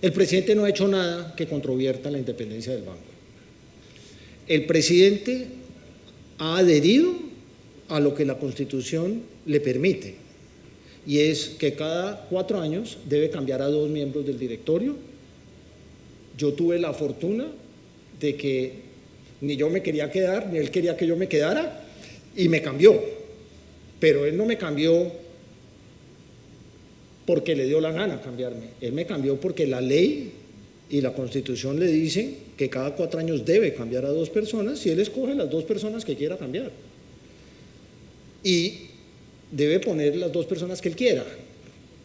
el presidente no ha hecho nada que controvierta la independencia del banco. El presidente ha adherido a lo que la Constitución le permite, y es que cada 4 años debe cambiar a 2 miembros del directorio. Yo tuve la fortuna de que ni yo me quería quedar, ni él quería que yo me quedara, y me cambió, pero él no me cambió porque le dio la gana cambiarme, él me cambió porque la ley y la Constitución le dicen que cada 4 años debe cambiar a 2 personas, y él escoge las 2 personas que quiera cambiar, y debe poner las 2 personas que él quiera,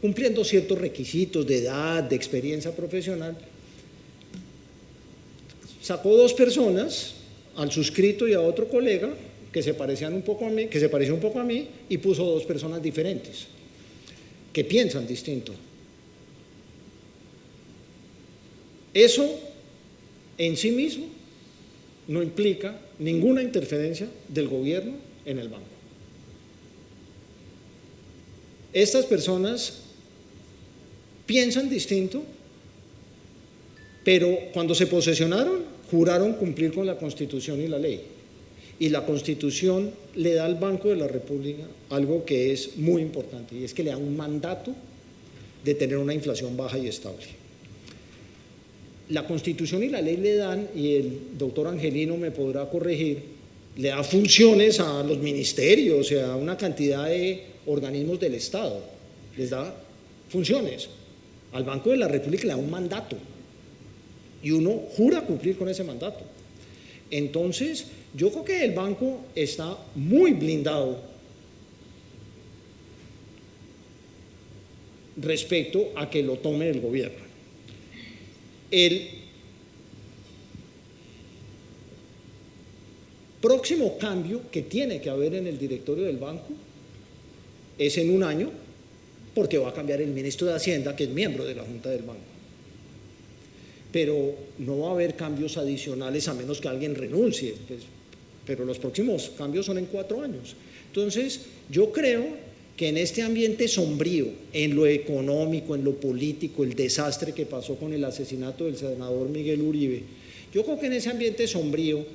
cumpliendo ciertos requisitos de edad, de experiencia profesional. Sacó 2 personas, al suscrito y a otro colega, que se parecían un poco a mí, que se pareció un poco a mí, y puso 2 personas diferentes, que piensan distinto. Eso en sí mismo no implica ninguna interferencia del gobierno en el banco. Estas personas piensan distinto, pero cuando se posesionaron, juraron cumplir con la Constitución y la ley. Y la Constitución le da al Banco de la República algo que es muy importante, y es que le da un mandato de tener una inflación baja y estable. La Constitución y la ley le dan, y el doctor Angelino me podrá corregir, le da funciones a los ministerios, y a una cantidad de organismos del Estado, les da funciones. Al Banco de la República le da un mandato, y uno jura cumplir con ese mandato. Entonces, yo creo que el banco está muy blindado respecto a que lo tome el gobierno. El próximo cambio que tiene que haber en el directorio del banco es en un año, porque va a cambiar el ministro de Hacienda, que es miembro de la Junta del Banco. Pero no va a haber cambios adicionales a menos que alguien renuncie, pues, pero los próximos cambios son en 4 años. Entonces, yo creo que en este ambiente sombrío, en lo económico, en lo político, el desastre que pasó con el asesinato del senador Miguel Uribe, yo creo que en ese ambiente sombrío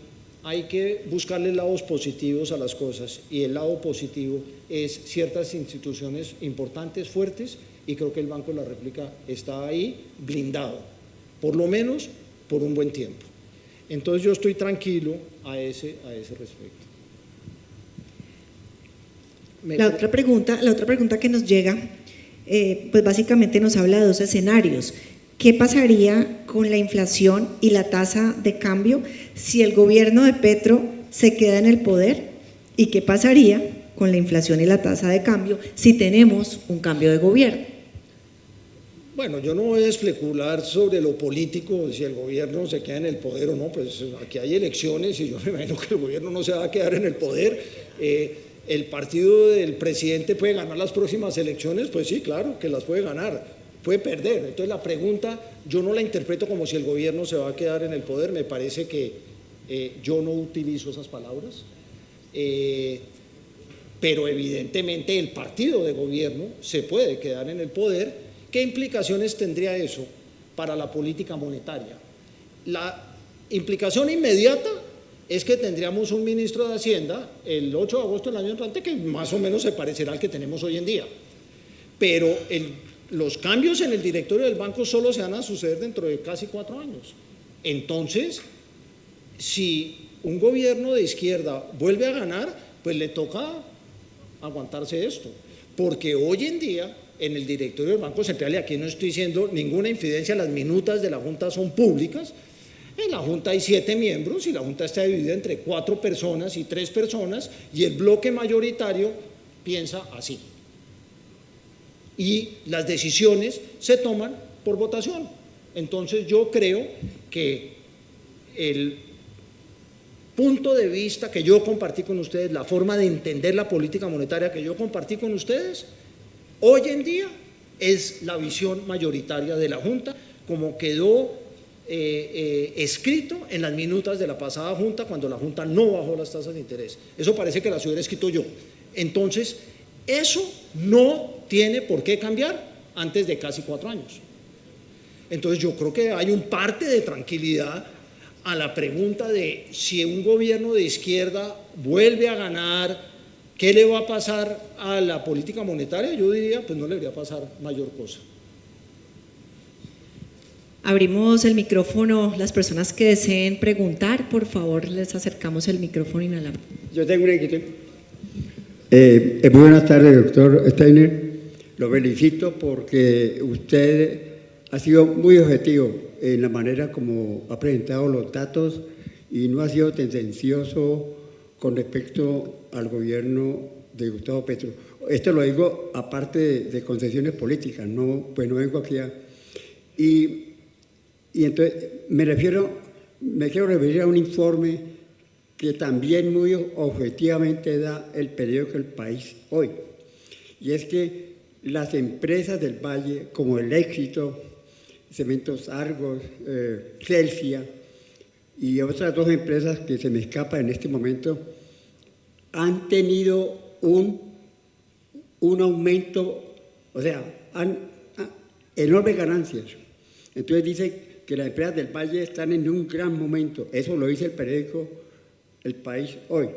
hay que buscarle lados positivos a las cosas, y el lado positivo es ciertas instituciones importantes, fuertes, y creo que el Banco de la República está ahí blindado, por lo menos por un buen tiempo. Entonces yo estoy tranquilo a ese respecto. La otra pregunta que nos llega, pues básicamente nos habla de 2 escenarios. ¿Qué pasaría con la inflación y la tasa de cambio si el gobierno de Petro se queda en el poder? ¿Y qué pasaría con la inflación y la tasa de cambio si tenemos un cambio de gobierno? Bueno, yo no voy a especular sobre lo político, si el gobierno se queda en el poder o no, pues aquí hay elecciones y yo me imagino que el gobierno no se va a quedar en el poder. El partido del presidente puede ganar las próximas elecciones, pues sí, claro que las puede ganar, puede perder. Entonces la pregunta yo no la interpreto como si el gobierno se va a quedar en el poder, me parece que yo no utilizo esas palabras. pero evidentemente el partido de gobierno se puede quedar en el poder. ¿Qué implicaciones tendría eso para la política monetaria? La implicación inmediata es que tendríamos un ministro de Hacienda el 8 de agosto del año entrante que más o menos se parecerá al que tenemos hoy en día. Pero los cambios en el directorio del banco solo se van a suceder dentro de casi 4 años. Entonces, si un gobierno de izquierda vuelve a ganar, pues le toca aguantarse esto. Porque hoy en día, en el directorio del Banco Central, y aquí no estoy diciendo ninguna infidencia, las minutas de la Junta son públicas. En la Junta hay 7 miembros y la Junta está dividida entre 4 personas y 3 personas y el bloque mayoritario piensa así. Y las decisiones se toman por votación. Entonces yo creo que el punto de vista que yo compartí con ustedes, la forma de entender la política monetaria que yo compartí con ustedes, hoy en día es la visión mayoritaria de la Junta, como quedó escrito en las minutas de la pasada Junta, cuando la Junta no bajó las tasas de interés. Eso parece que las hubiera escrito yo. Entonces, eso no tiene por qué cambiar antes de casi 4 años. Entonces, yo creo que hay un parte de tranquilidad a la pregunta de si un gobierno de izquierda vuelve a ganar, ¿qué le va a pasar a la política monetaria? Yo diría, pues no le debería pasar mayor cosa. Abrimos el micrófono, las personas que deseen preguntar, por favor, les acercamos el micrófono inalámbrico. Yo tengo una inquietud. Muy buenas tardes, doctor Steiner. Lo felicito porque usted ha sido muy objetivo en la manera como ha presentado los datos y no ha sido tendencioso con respecto al gobierno de Gustavo Petro. Esto lo digo aparte de concesiones políticas, no, pues no vengo aquí a... Y entonces me quiero referir a un informe que también muy objetivamente da el periódico El País hoy. Y es que las empresas del Valle, como el Éxito, Cementos Argos, Celsia y otras 2 empresas que se me escapan en este momento, han tenido un aumento, o sea, enormes ganancias. Entonces dice que las empresas del Valle están en un gran momento. Eso lo dice el periódico El País hoy.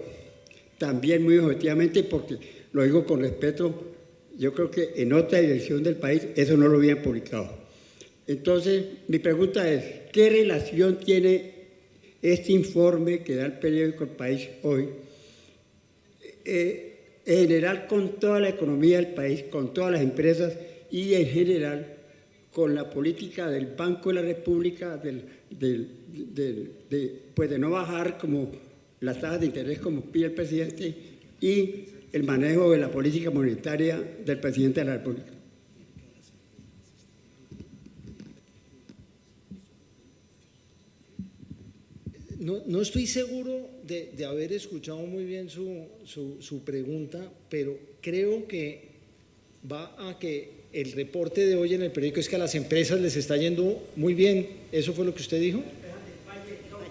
También muy objetivamente, porque lo digo con respeto, yo creo que en otra dirección del país eso no lo habían publicado. Entonces, mi pregunta es, ¿qué relación tiene este informe que da el periódico El País hoy, en general con toda la economía del país, con todas las empresas y en general con la política del Banco de la República pues de no bajar como las tasas de interés como pide el presidente y el manejo de la política monetaria del presidente de la República? No estoy seguro de haber escuchado muy bien su pregunta, pero creo que va a que el reporte de hoy en el periódico es que a las empresas les está yendo muy bien. ¿Eso fue lo que usted dijo?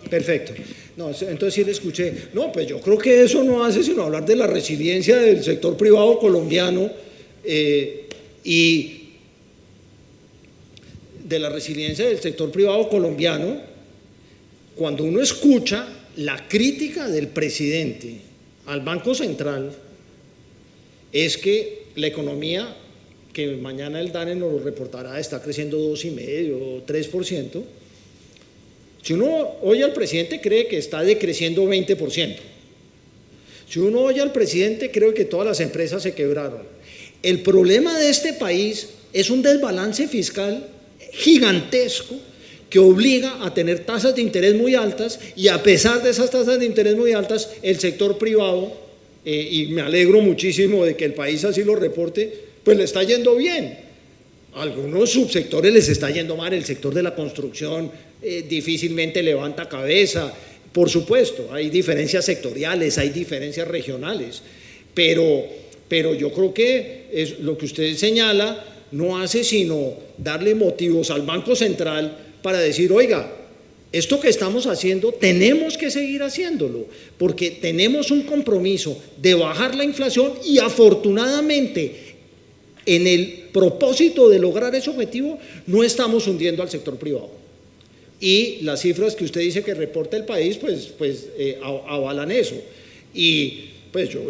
Perfecto. No, entonces sí le escuché. No, pues yo creo que eso no hace sino hablar de la resiliencia del sector privado colombiano y de la resiliencia del sector privado colombiano. Cuando uno escucha la crítica del presidente al Banco Central, es que la economía, que mañana el DANE nos lo reportará, está creciendo 2,5% o 3%. Si uno oye al presidente, cree que está decreciendo 20%. Si uno oye al presidente, cree que todas las empresas se quebraron. El problema de este país es un desbalance fiscal gigantesco que obliga a tener tasas de interés muy altas, y a pesar de esas tasas de interés muy altas, el sector privado, y me alegro muchísimo de que el país así lo reporte, pues le está yendo bien. A algunos subsectores les está yendo mal. El sector de la construcción difícilmente levanta cabeza. Por supuesto, hay diferencias sectoriales, hay diferencias regionales, pero yo creo que es lo que usted señala no hace sino darle motivos al Banco Central para decir, oiga, esto que estamos haciendo tenemos que seguir haciéndolo, porque tenemos un compromiso de bajar la inflación y afortunadamente en el propósito de lograr ese objetivo no estamos hundiendo al sector privado. Y las cifras que usted dice que reporta el país, pues avalan eso. Y pues yo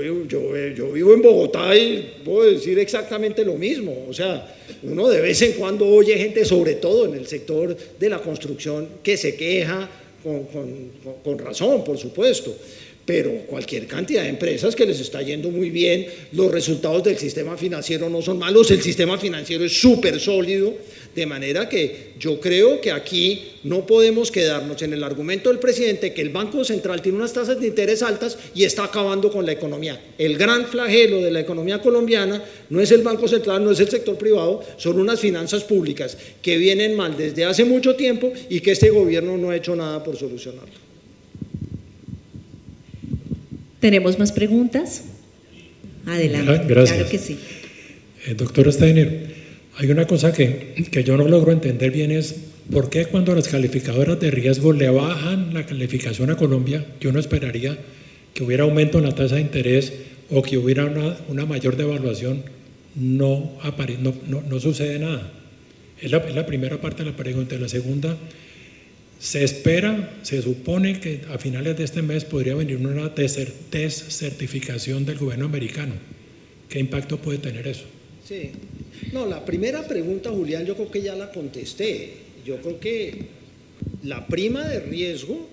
vivo en Bogotá y puedo decir exactamente lo mismo. O sea, uno de vez en cuando oye gente, sobre todo en el sector de la construcción, que se queja con razón, por supuesto. Pero cualquier cantidad de empresas que les está yendo muy bien, los resultados del sistema financiero no son malos, el sistema financiero es súper sólido, de manera que yo creo que aquí no podemos quedarnos en el argumento del presidente que el Banco Central tiene unas tasas de interés altas y está acabando con la economía. El gran flagelo de la economía colombiana no es el Banco Central, no es el sector privado, son unas finanzas públicas que vienen mal desde hace mucho tiempo y que este gobierno no ha hecho nada por solucionarlo. ¿Tenemos más preguntas? Adelante. Gracias. Claro que sí. Doctor Steiner, hay una cosa que yo no logro entender bien, es por qué cuando las calificadoras de riesgo le bajan la calificación a Colombia, yo no esperaría que hubiera aumento en la tasa de interés o que hubiera una mayor devaluación, no sucede nada. Es la primera parte de la pregunta. La segunda, se supone que a finales de este mes podría venir una descertificación del gobierno americano. ¿Qué impacto puede tener eso? Sí. No, la primera pregunta, Julián, yo creo que ya la contesté. Yo creo que la prima de riesgo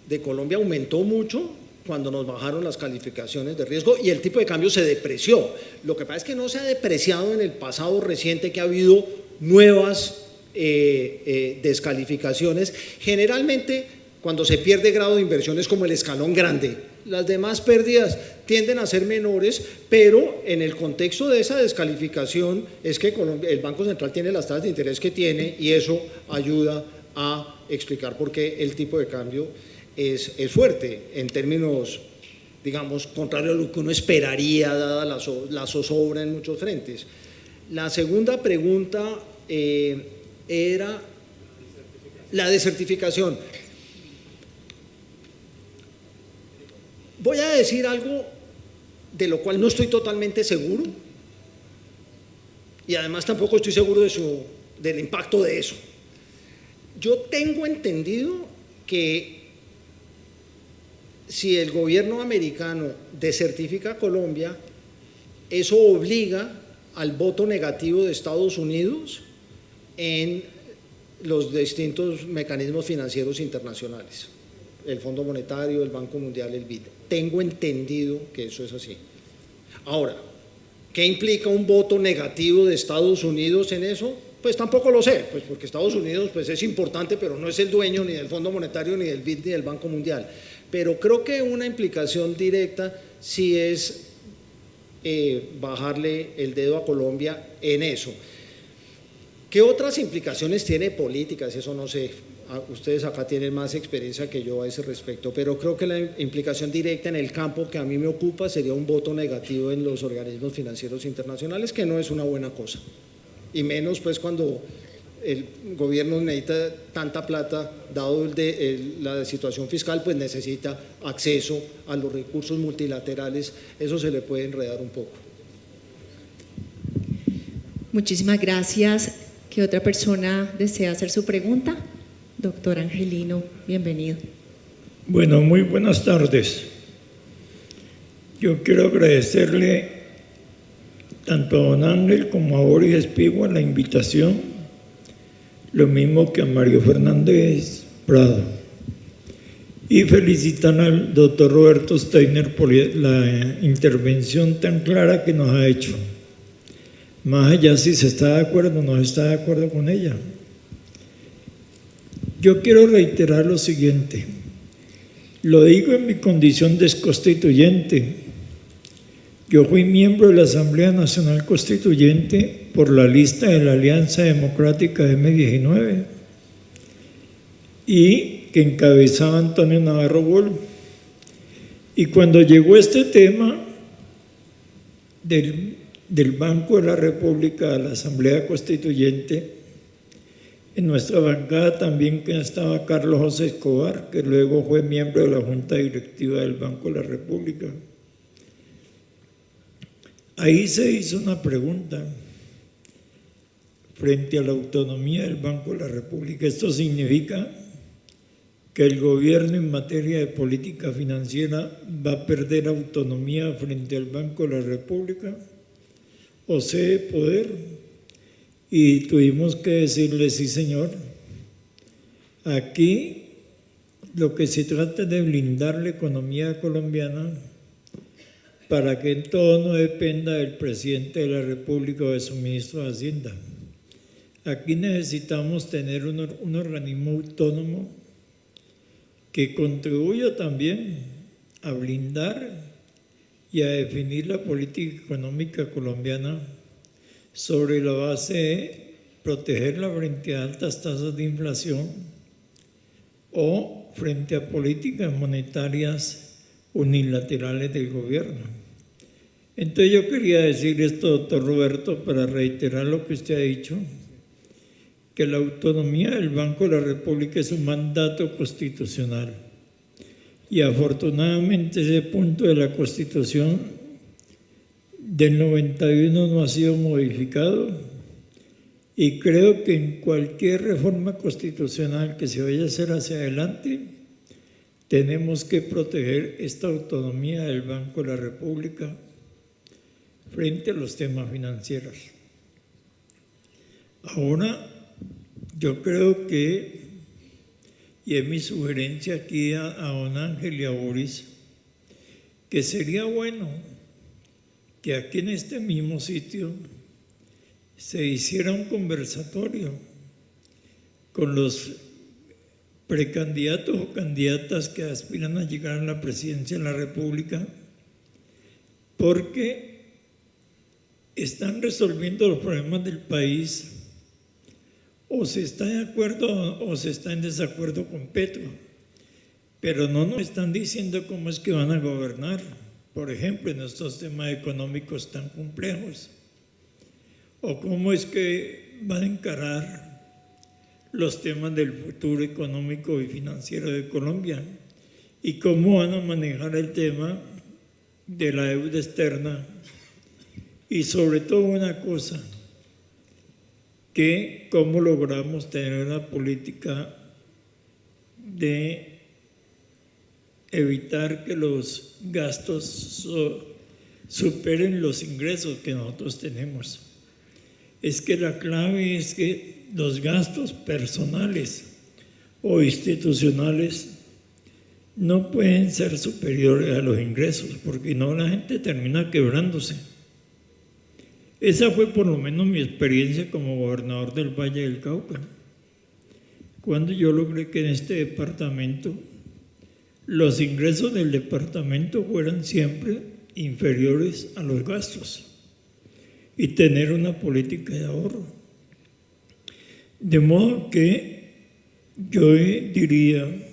de Colombia aumentó mucho cuando nos bajaron las calificaciones de riesgo y el tipo de cambio se depreció. Lo que pasa es que no se ha depreciado en el pasado reciente, que ha habido nuevas descalificaciones. Generalmente, cuando se pierde grado de inversión es como el escalón grande. Las demás pérdidas tienden a ser menores, pero en el contexto de esa descalificación es que el Banco Central tiene las tasas de interés que tiene y eso ayuda a explicar por qué el tipo de cambio es fuerte en términos, digamos, contrario a lo que uno esperaría dada la zozobra en muchos frentes. La segunda pregunta era la desertificación. Voy a decir algo de lo cual no estoy totalmente seguro y además tampoco estoy seguro del impacto de eso. Yo tengo entendido que si el gobierno americano desertifica a Colombia, eso obliga al voto negativo de Estados Unidos en los distintos mecanismos financieros internacionales, el Fondo Monetario, el Banco Mundial, el BID. Tengo entendido que eso es así. Ahora, ¿qué implica un voto negativo de Estados Unidos en eso? Pues tampoco lo sé, pues porque Estados Unidos pues es importante, pero no es el dueño ni del Fondo Monetario, ni del BID, ni del Banco Mundial. Pero creo que una implicación directa sí es bajarle el dedo a Colombia en eso. ¿Qué otras implicaciones tiene políticas? Eso no sé. Ustedes acá tienen más experiencia que yo a ese respecto, pero creo que la implicación directa en el campo que a mí me ocupa sería un voto negativo en los organismos financieros internacionales, que no es una buena cosa. Y menos pues cuando el gobierno necesita tanta plata, dado la situación fiscal, pues necesita acceso a los recursos multilaterales. Eso se le puede enredar un poco. Muchísimas gracias. ¿Qué otra persona desea hacer su pregunta? Doctor Angelino, bienvenido. Bueno, muy buenas tardes. Yo quiero agradecerle tanto a don Ángel como a Boris Espigua la invitación, lo mismo que a Mario Fernández Prado, y felicitar al doctor Roberto Steiner por la intervención tan clara que nos ha hecho. Más allá si se está de acuerdo o no está de acuerdo con ella. Yo quiero reiterar lo siguiente, lo digo en mi condición de exconstituyente. Yo fui miembro de la Asamblea Nacional Constituyente por la lista de la Alianza Democrática M19 y que encabezaba Antonio Navarro Bolo. Y cuando llegó este tema del Banco de la República a la Asamblea Constituyente, En nuestra bancada también estaba Carlos José Escobar, que luego fue miembro de la Junta Directiva del Banco de la República. Ahí se hizo una pregunta frente a la autonomía del Banco de la República. ¿Esto significa que el gobierno en materia de política financiera va a perder autonomía frente al Banco de la República o cede poder? Y tuvimos que decirle, sí señor, aquí lo que se trata es de blindar la economía colombiana para que todo no dependa del presidente de la República o de su ministro de Hacienda. Aquí necesitamos tener un organismo autónomo que contribuya también a blindar y a definir la política económica colombiana sobre la base de protegerla frente a altas tasas de inflación o frente a políticas monetarias unilaterales del gobierno. Entonces yo quería decir esto, doctor Roberto, para reiterar lo que usted ha dicho, que la autonomía del Banco de la República es un mandato constitucional y afortunadamente ese punto de la Constitución del 91 no ha sido modificado y creo que en cualquier reforma constitucional que se vaya a hacer hacia adelante tenemos que proteger esta autonomía del Banco de la República frente a los temas financieros. Ahora, yo creo que, y es mi sugerencia aquí a don Ángel y a Boris, que sería bueno que aquí en este mismo sitio se hiciera un conversatorio con los precandidatos o candidatas que aspiran a llegar a la presidencia de la República, porque están resolviendo los problemas del país, o se está de acuerdo o se está en desacuerdo con Petro, pero no nos están diciendo cómo es que van a gobernar, por ejemplo, en estos temas económicos tan complejos, o cómo es que van a encarar los temas del futuro económico y financiero de Colombia, y cómo van a manejar el tema de la deuda externa, y sobre todo una cosa, que cómo logramos tener una política de evitar que los gastos superen los ingresos que nosotros tenemos. Es que la clave es que los gastos personales o institucionales no pueden ser superiores a los ingresos, porque no la gente termina quebrándose. Esa fue por lo menos mi experiencia como gobernador del Valle del Cauca, cuando yo logré que en este departamento los ingresos del departamento fueran siempre inferiores a los gastos y tener una política de ahorro. De modo que yo diría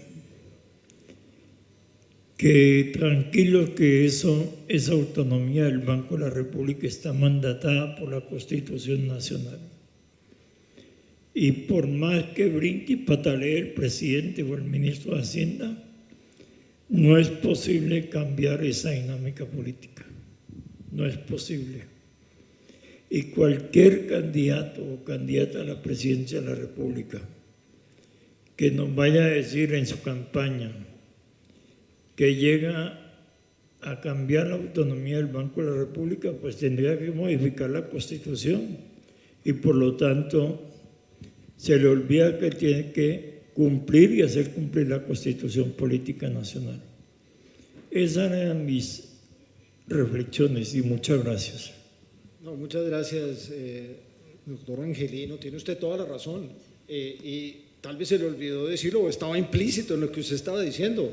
que tranquilo que esa autonomía del Banco de la República está mandatada por la Constitución Nacional. Y por más que brinque y patalee el presidente o el ministro de Hacienda, no es posible cambiar esa dinámica política. No es posible. Y cualquier candidato o candidata a la presidencia de la República que nos vaya a decir en su campaña que llega a cambiar la autonomía del Banco de la República, pues tendría que modificar la Constitución y por lo tanto se le olvida que tiene que cumplir y hacer cumplir la Constitución Política Nacional. Esas eran mis reflexiones y muchas gracias. No, muchas gracias, doctor Angelino, tiene usted toda la razón y tal vez se le olvidó decirlo o estaba implícito en lo que usted estaba diciendo.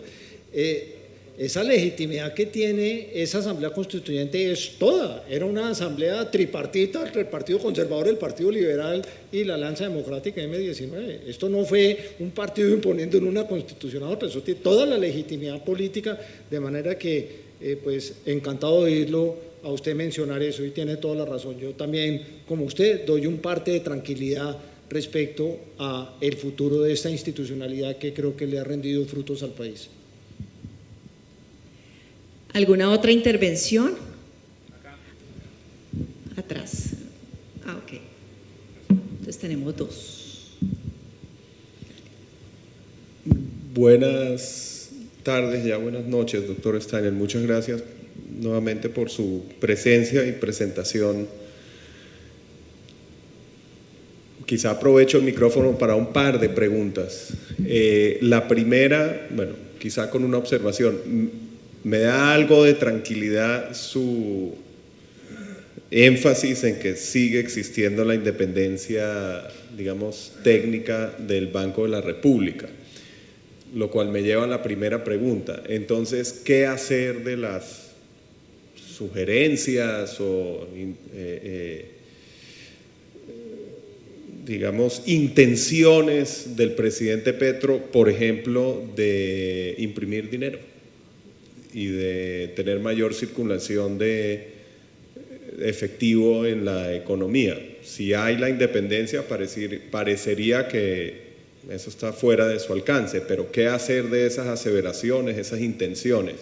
Esa legitimidad que tiene esa Asamblea Constituyente es toda, era una asamblea tripartita entre el Partido Conservador, el Partido Liberal y la Alianza Democrática M19. Esto no fue un partido imponiendo en una constitución a otra, eso tiene toda la legitimidad política, de manera que pues encantado de oírlo a usted mencionar eso y tiene toda la razón. Yo también, como usted, doy un parte de tranquilidad respecto a el futuro de esta institucionalidad que creo que le ha rendido frutos al país. ¿Alguna otra intervención? Atrás. Ok. Entonces tenemos dos. Buenas tardes, ya buenas noches, doctor Steiner. Muchas gracias nuevamente por su presencia y presentación. Quizá aprovecho el micrófono para un par de preguntas. La primera, bueno, quizá con una observación. Me da algo de tranquilidad su énfasis en que sigue existiendo la independencia, digamos, técnica del Banco de la República, lo cual me lleva a la primera pregunta. Entonces, ¿qué hacer de las sugerencias o digamos, intenciones del presidente Petro, por ejemplo, de imprimir dinero y de tener mayor circulación de efectivo en la economía? Si hay la independencia, parecería que eso está fuera de su alcance, pero ¿qué hacer de esas aseveraciones, esas intenciones?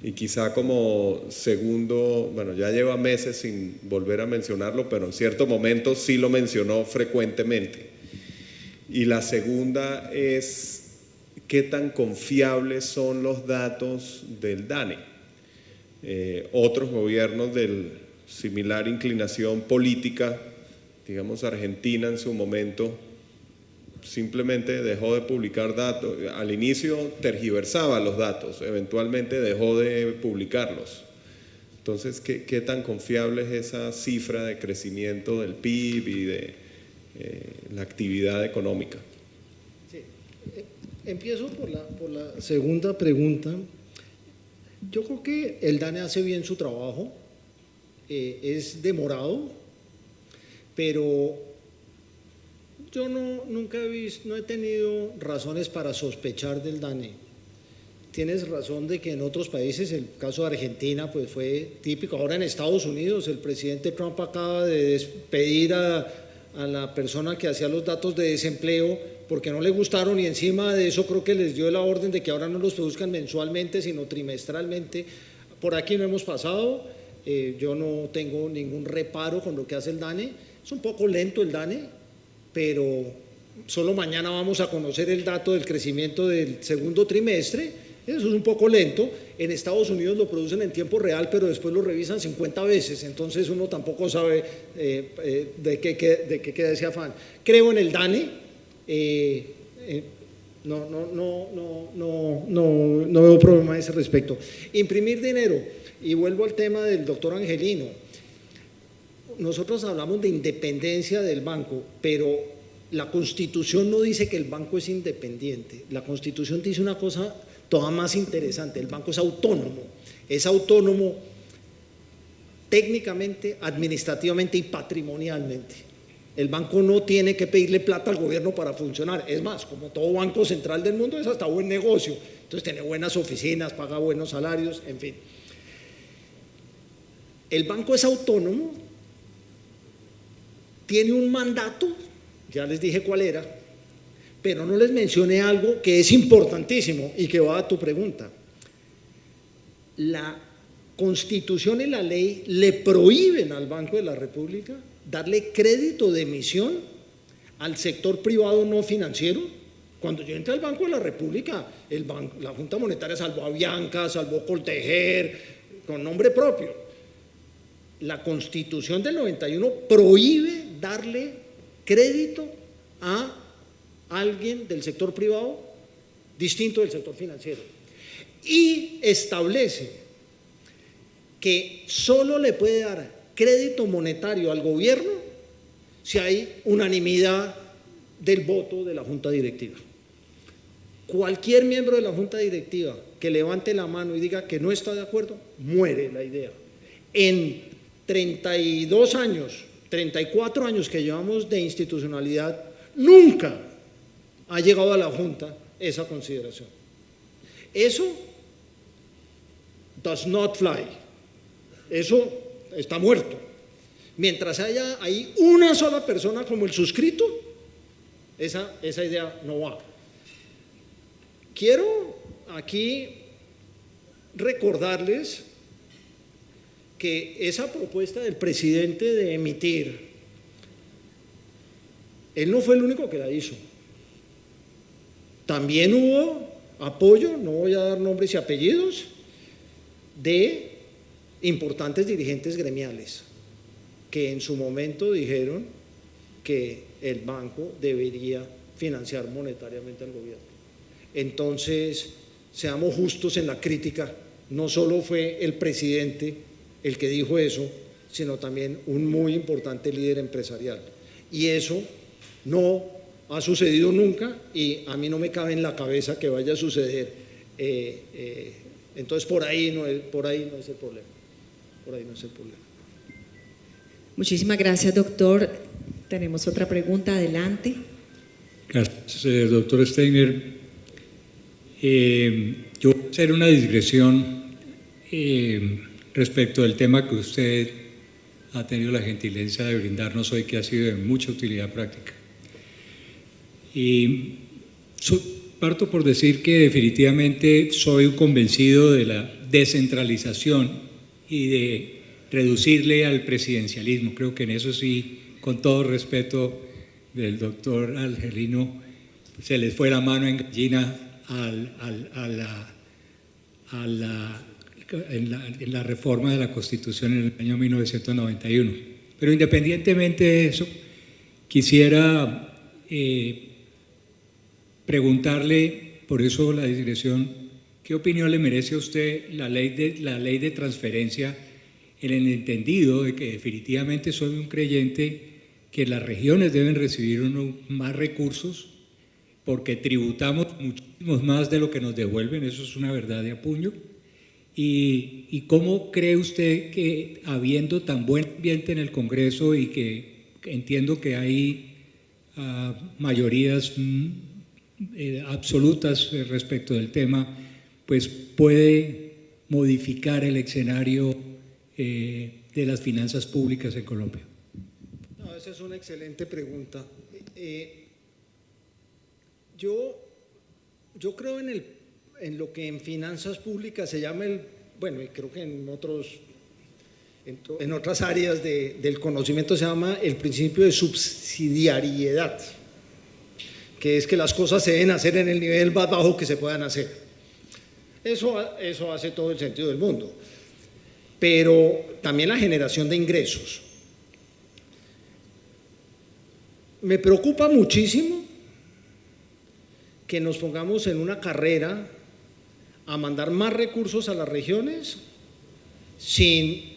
Y quizá como segundo, bueno, ya lleva meses sin volver a mencionarlo, pero en cierto momento sí lo mencionó frecuentemente. Y la segunda es, ¿qué tan confiables son los datos del DANE? Otros gobiernos de similar inclinación política, digamos Argentina en su momento, simplemente dejó de publicar datos. Al inicio tergiversaba los datos, eventualmente dejó de publicarlos. Entonces, ¿qué tan confiable es esa cifra de crecimiento del PIB y de la actividad económica? Sí. Empiezo por la segunda pregunta. Yo creo que el DANE hace bien su trabajo, es demorado, pero yo nunca no he tenido razones para sospechar del DANE. Tienes razón de que en otros países, el caso de Argentina, pues fue típico. Ahora en Estados Unidos, el presidente Trump acaba de despedir a la persona que hacía los datos de desempleo porque no le gustaron, y encima de eso creo que les dio la orden de que ahora no los produzcan mensualmente, sino trimestralmente. Por aquí no hemos pasado. Yo no tengo ningún reparo con lo que hace el DANE. Es un poco lento el DANE, pero solo mañana vamos a conocer el dato del crecimiento del segundo trimestre. Eso es un poco lento. En Estados Unidos lo producen en tiempo real, pero después lo revisan 50 veces, entonces uno tampoco sabe de qué queda ese afán. Creo en el DANE, no veo problema a ese respecto. Imprimir dinero, y vuelvo al tema del doctor Angelino. Nosotros hablamos de independencia del banco, pero la Constitución no dice que el banco es independiente. La Constitución dice una cosa toda más interesante: el banco es autónomo técnicamente, administrativamente y patrimonialmente. El banco no tiene que pedirle plata al gobierno para funcionar. Es más, como todo banco central del mundo, es hasta buen negocio. Entonces tiene buenas oficinas, paga buenos salarios, en fin. El banco es autónomo, tiene un mandato, ya les dije cuál era, pero no les mencioné algo que es importantísimo y que va a tu pregunta. La Constitución y la ley le prohíben al Banco de la República darle crédito de emisión al sector privado no financiero. Cuando yo entré al Banco de la República, la Junta Monetaria salvó a Bianca, salvó a Coltejer, con nombre propio. La Constitución del 91 prohíbe darle crédito a alguien del sector privado distinto del sector financiero, y establece que solo le puede dar crédito monetario al gobierno si hay unanimidad del voto de la Junta Directiva. Cualquier miembro de la Junta Directiva que levante la mano y diga que no está de acuerdo, muere la idea. En 32 años, 34 años que llevamos de institucionalidad, nunca ha llegado a la Junta esa consideración. Eso does not fly. Eso está muerto. Mientras haya ahí una sola persona como el suscrito, esa idea no va. Quiero aquí recordarles que esa propuesta del presidente de emitir, él no fue el único que la hizo. También hubo apoyo, no voy a dar nombres y apellidos, de importantes dirigentes gremiales que en su momento dijeron que el banco debería financiar monetariamente al gobierno. Entonces, seamos justos en la crítica, no solo fue el presidente el que dijo eso, sino también un muy importante líder empresarial. Y eso no ha sucedido nunca y a mí no me cabe en la cabeza que vaya a suceder. Entonces, por ahí no es el problema. Por ahí no es el problema. Muchísimas gracias, doctor. Tenemos otra pregunta, adelante. Gracias, doctor Steiner. Yo voy a hacer una digresión respecto del tema que usted ha tenido la gentileza de brindarnos hoy, que ha sido de mucha utilidad práctica. Y parto por decir que definitivamente soy un convencido de la descentralización y de reducirle al presidencialismo. Creo que en eso sí, con todo respeto del doctor Angelino, se les fue la mano en gallina en la reforma de la Constitución en el año 1991. Pero independientemente de eso, quisiera preguntarle, por eso la digresión, ¿qué opinión le merece a usted la ley de transferencia, en el entendido de que definitivamente soy un creyente que las regiones deben recibir más recursos porque tributamos muchísimos más de lo que nos devuelven? Eso es una verdad de apuño. ¿Y cómo cree usted que, habiendo tan buen ambiente en el Congreso y que entiendo que hay mayorías absolutas respecto del tema, pues puede modificar el escenario de las finanzas públicas en Colombia? No, esa es una excelente pregunta. Yo creo en lo que en finanzas públicas se llama y creo que en otras áreas del conocimiento se llama el principio de subsidiariedad, que es que las cosas se deben hacer en el nivel más bajo que se puedan hacer. Eso hace todo el sentido del mundo. Pero también la generación de ingresos. Me preocupa muchísimo que nos pongamos en una carrera a mandar más recursos a las regiones sin,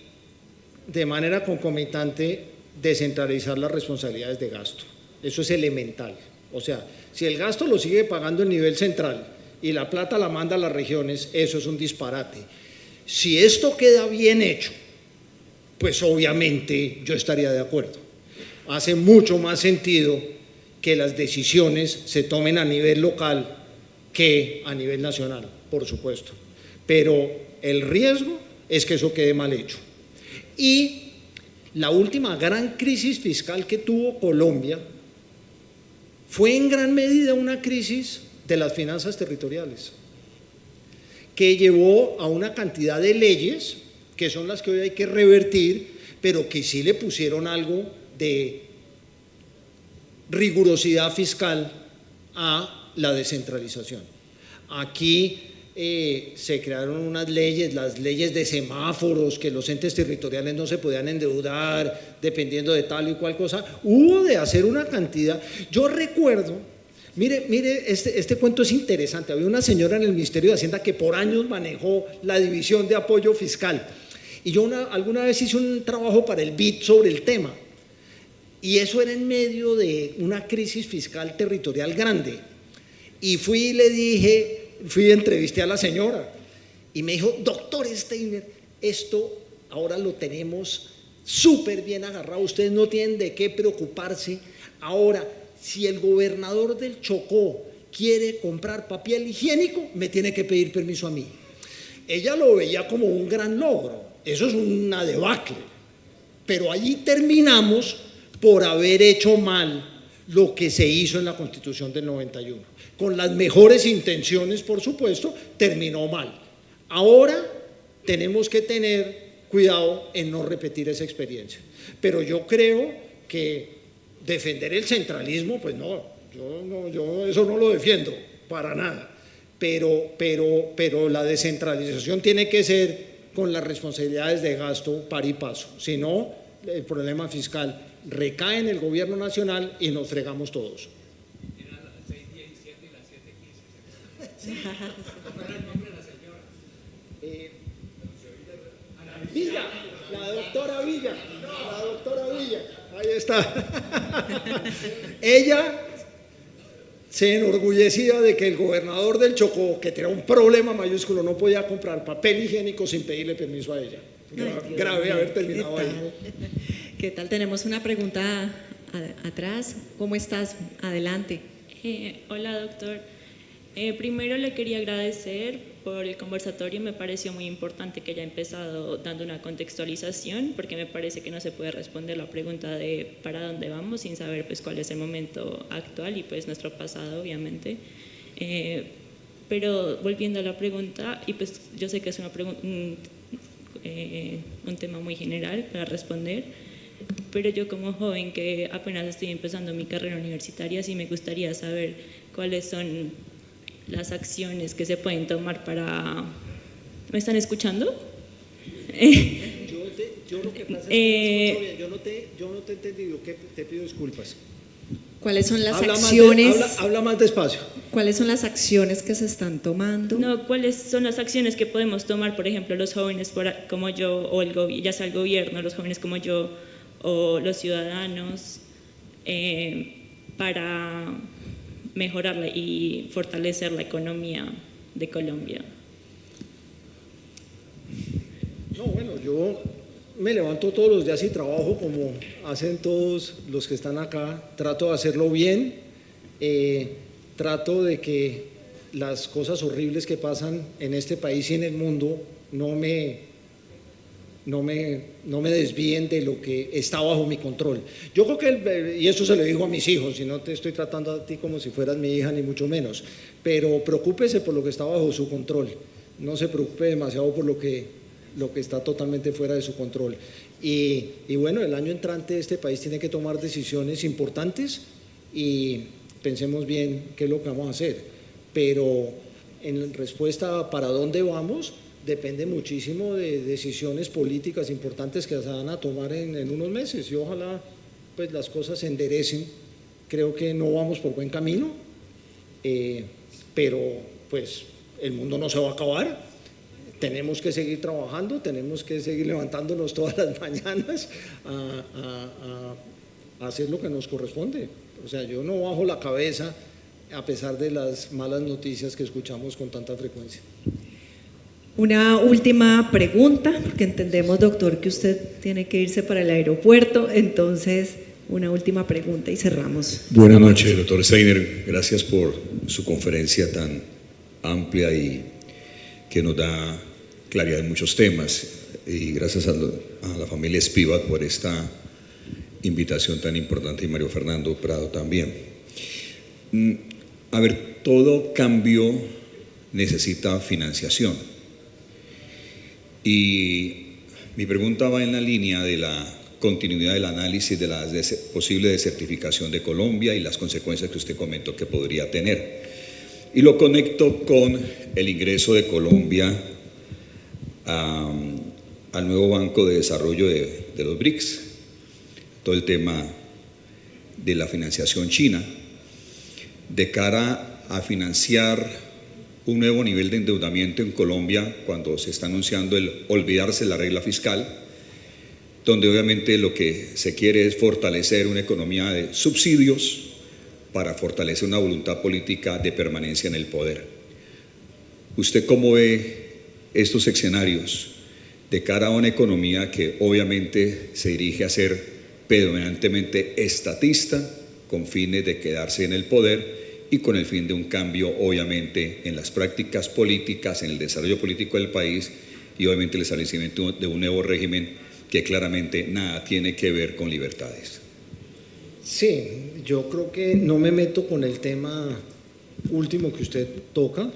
de manera concomitante, descentralizar las responsabilidades de gasto. Eso es elemental. O sea, si el gasto lo sigue pagando el nivel central y la plata la manda a las regiones, eso es un disparate. Si esto queda bien hecho, pues obviamente yo estaría de acuerdo. Hace mucho más sentido que las decisiones se tomen a nivel local que a nivel nacional, por supuesto. Pero el riesgo es que eso quede mal hecho. Y la última gran crisis fiscal que tuvo Colombia fue en gran medida una crisis de las finanzas territoriales, que llevó a una cantidad de leyes que son las que hoy hay que revertir, pero que sí le pusieron algo de rigurosidad fiscal a la descentralización. Aquí se crearon unas leyes, las leyes de semáforos, que los entes territoriales no se podían endeudar dependiendo de tal y cual cosa. Hubo de hacer una cantidad. Yo recuerdo, mire, este cuento es interesante. Había una señora en el Ministerio de Hacienda que por años manejó la división de apoyo fiscal. Y yo alguna vez hice un trabajo para el BID sobre el tema. Y eso era en medio de una crisis fiscal territorial grande. Y fui y entrevisté a la señora. Y me dijo, doctor Steiner, esto ahora lo tenemos súper bien agarrado. Ustedes no tienen de qué preocuparse. Ahora, si el gobernador del Chocó quiere comprar papel higiénico, me tiene que pedir permiso a mí. Ella lo veía como un gran logro. Eso es una debacle, pero allí terminamos por haber hecho mal lo que se hizo en la Constitución del 91. Con las mejores intenciones, por supuesto, terminó mal. Ahora tenemos que tener cuidado en no repetir esa experiencia. Pero yo creo que defender el centralismo, pues no, yo eso no lo defiendo, para nada. Pero la descentralización tiene que ser con las responsabilidades de gasto par y paso. Si no, el problema fiscal recae en el gobierno nacional y nos fregamos todos. Era las 6:17 y las 7:15. Villa, la doctora Villa, ahí está. Ella se enorgullecía de que el gobernador del Chocó, que tenía un problema mayúsculo, no podía comprar papel higiénico sin pedirle permiso a ella. Grave haber terminado ahí. ¿Qué tal? Tenemos una pregunta atrás. ¿Cómo estás? Adelante. Hola, doctor. Primero le quería agradecer por el conversatorio. Me pareció muy importante que haya empezado dando una contextualización, porque me parece que no se puede responder la pregunta de para dónde vamos sin saber pues cuál es el momento actual y pues nuestro pasado, obviamente. Pero volviendo a la pregunta, y pues yo sé que es un tema muy general para responder, pero yo como joven que apenas estoy empezando mi carrera universitaria, sí me gustaría saber cuáles son las acciones que se pueden tomar para... ¿Me están escuchando? Yo lo que pasa es que yo no te he entendido, te pido disculpas. ¿Cuáles son las acciones? Habla más despacio. ¿Cuáles son las acciones que se están tomando? No, ¿cuáles son las acciones que podemos tomar, por ejemplo, los jóvenes como yo, o ya sea el gobierno, los jóvenes como yo, o los ciudadanos, para mejorar y fortalecer la economía de Colombia? No, bueno, yo me levanto todos los días y trabajo como hacen todos los que están acá. Trato de hacerlo bien, trato de que las cosas horribles que pasan en este país y en el mundo no me desvíen de lo que está bajo mi control. Yo creo que, y eso se lo digo a mis hijos, y no te estoy tratando a ti como si fueras mi hija, ni mucho menos, pero preocúpese por lo que está bajo su control, no se preocupe demasiado por lo que está totalmente fuera de su control. Y bueno, el año entrante este país tiene que tomar decisiones importantes y pensemos bien qué es lo que vamos a hacer, pero en respuesta a para dónde vamos, depende muchísimo de decisiones políticas importantes que se van a tomar en unos meses y ojalá pues las cosas se enderecen. Creo que no vamos por buen camino, pero pues el mundo no se va a acabar. Tenemos que seguir trabajando, tenemos que seguir levantándonos todas las mañanas a hacer lo que nos corresponde. O sea, yo no bajo la cabeza a pesar de las malas noticias que escuchamos con tanta frecuencia. Una última pregunta, porque entendemos, doctor, que usted tiene que irse para el aeropuerto, entonces una última pregunta y cerramos. Buenas noches, doctor Steiner. Gracias por su conferencia tan amplia y que nos da claridad en muchos temas. Y gracias a la familia Spivak por esta invitación tan importante y Mario Fernando Prado también. A ver, todo cambio necesita financiación. Y mi pregunta va en la línea de la continuidad del análisis de la posible desertificación de Colombia y las consecuencias que usted comentó que podría tener. Y lo conecto con el ingreso de Colombia al nuevo Banco de Desarrollo de los BRICS, todo el tema de la financiación china, de cara a financiar un nuevo nivel de endeudamiento en Colombia cuando se está anunciando el olvidarse de la regla fiscal, donde obviamente lo que se quiere es fortalecer una economía de subsidios para fortalecer una voluntad política de permanencia en el poder. ¿Usted cómo ve estos escenarios de cara a una economía que obviamente se dirige a ser predominantemente estatista con fines de quedarse en el poder y con el fin de un cambio obviamente en las prácticas políticas, en el desarrollo político del país y obviamente el establecimiento de un nuevo régimen que claramente nada tiene que ver con libertades. Sí, yo creo que no me meto con el tema último que usted toca,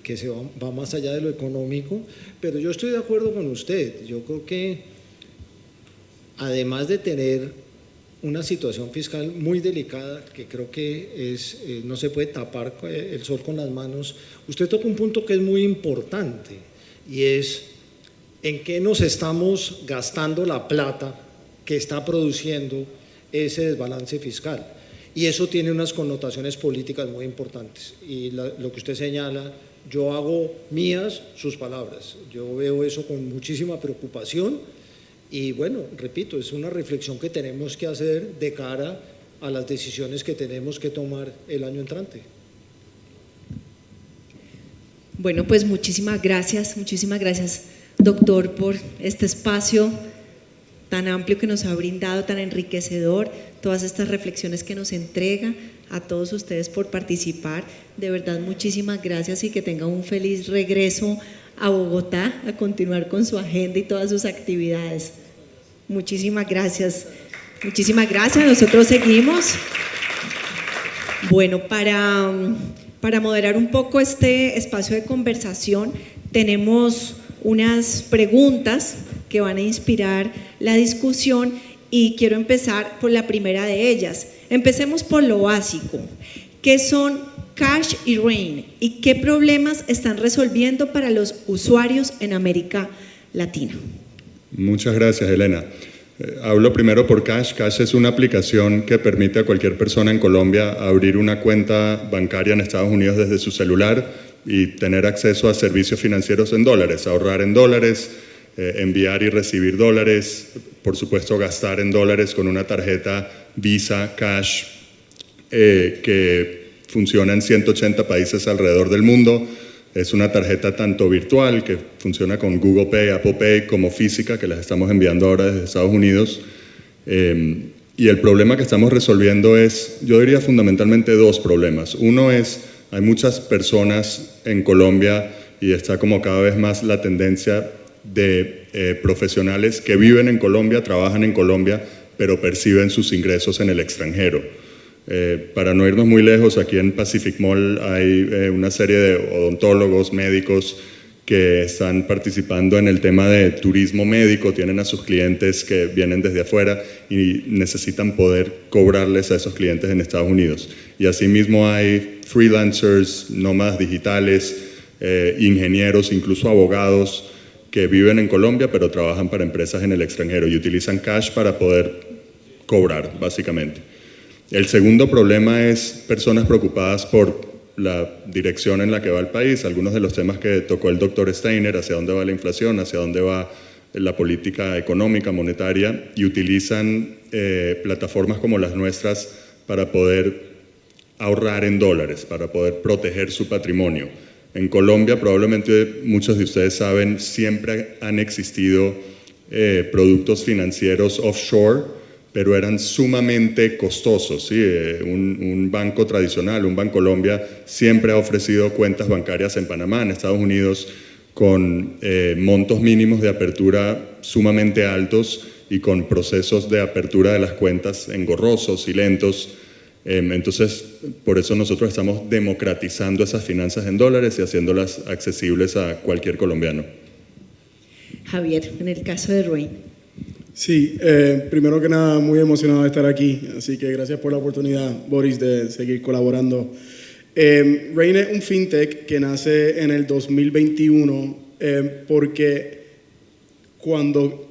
que va más allá de lo económico, pero yo estoy de acuerdo con usted. Yo creo que además de tener una situación fiscal muy delicada, que creo que no se puede tapar el sol con las manos, usted toca un punto que es muy importante, y es en qué nos estamos gastando la plata que está produciendo ese desbalance fiscal. Y eso tiene unas connotaciones políticas muy importantes. Y lo que usted señala, yo hago mías sus palabras. Yo veo eso con muchísima preocupación y bueno, repito, es una reflexión que tenemos que hacer de cara a las decisiones que tenemos que tomar el año entrante. Bueno, pues muchísimas gracias, doctor, por este espacio tan amplio que nos ha brindado, tan enriquecedor, todas estas reflexiones que nos entrega, a todos ustedes por participar. De verdad, muchísimas gracias y que tengan un feliz regreso a Bogotá a continuar con su agenda y todas sus actividades. Muchísimas gracias. Muchísimas gracias. Nosotros seguimos. Bueno, para moderar un poco este espacio de conversación, tenemos unas preguntas que van a inspirar la discusión y quiero empezar por la primera de ellas. Empecemos por lo básico. ¿Qué son Cash y Rain y qué problemas están resolviendo para los usuarios en América Latina? Muchas gracias, Elena. Hablo primero por Cash. Cash es una aplicación que permite a cualquier persona en Colombia abrir una cuenta bancaria en Estados Unidos desde su celular y tener acceso a servicios financieros en dólares, ahorrar en dólares, enviar y recibir dólares, por supuesto gastar en dólares con una tarjeta Visa Cash que funciona en 180 países alrededor del mundo. Es una tarjeta tanto virtual, que funciona con Google Pay, Apple Pay, como física, que las estamos enviando ahora desde Estados Unidos. Y el problema que estamos resolviendo es, yo diría fundamentalmente dos problemas. Uno es, hay muchas personas en Colombia, y está como cada vez más la tendencia de profesionales que viven en Colombia, trabajan en Colombia, pero perciben sus ingresos en el extranjero. Para no irnos muy lejos, aquí en Pacific Mall hay una serie de odontólogos, médicos que están participando en el tema de turismo médico, tienen a sus clientes que vienen desde afuera y necesitan poder cobrarles a esos clientes en Estados Unidos. Y asimismo hay freelancers, nómadas digitales, ingenieros, incluso abogados que viven en Colombia pero trabajan para empresas en el extranjero y utilizan Cash para poder cobrar, básicamente. El segundo problema es personas preocupadas por la dirección en la que va el país, algunos de los temas que tocó el doctor Steiner, hacia dónde va la inflación, hacia dónde va la política económica, monetaria, y utilizan plataformas como las nuestras para poder ahorrar en dólares, para poder proteger su patrimonio. En Colombia, probablemente muchos de ustedes saben, siempre han existido productos financieros offshore, pero eran sumamente costosos. ¿Sí? Un banco tradicional, un Bancolombia, siempre ha ofrecido cuentas bancarias en Panamá, en Estados Unidos, con montos mínimos de apertura sumamente altos y con procesos de apertura de las cuentas engorrosos y lentos. Entonces, por eso nosotros estamos democratizando esas finanzas en dólares y haciéndolas accesibles a cualquier colombiano. Javier, en el caso de Rain. Sí, primero que nada, muy emocionado de estar aquí, así que gracias por la oportunidad, Boris, de seguir colaborando. Rain es un fintech que nace en el 2021 porque cuando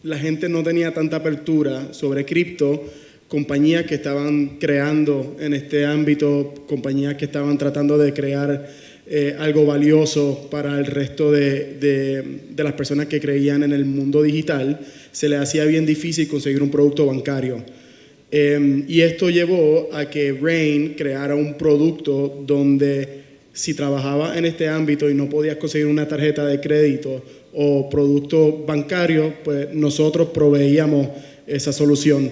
la gente no tenía tanta apertura sobre cripto, compañías que estaban creando en este ámbito, compañías que estaban tratando de crear algo valioso para el resto de las personas que creían en el mundo digital, se les hacía bien difícil conseguir un producto bancario. Y esto llevó a que Rain creara un producto donde si trabajaba en este ámbito y no podías conseguir una tarjeta de crédito o producto bancario, pues nosotros proveíamos esa solución.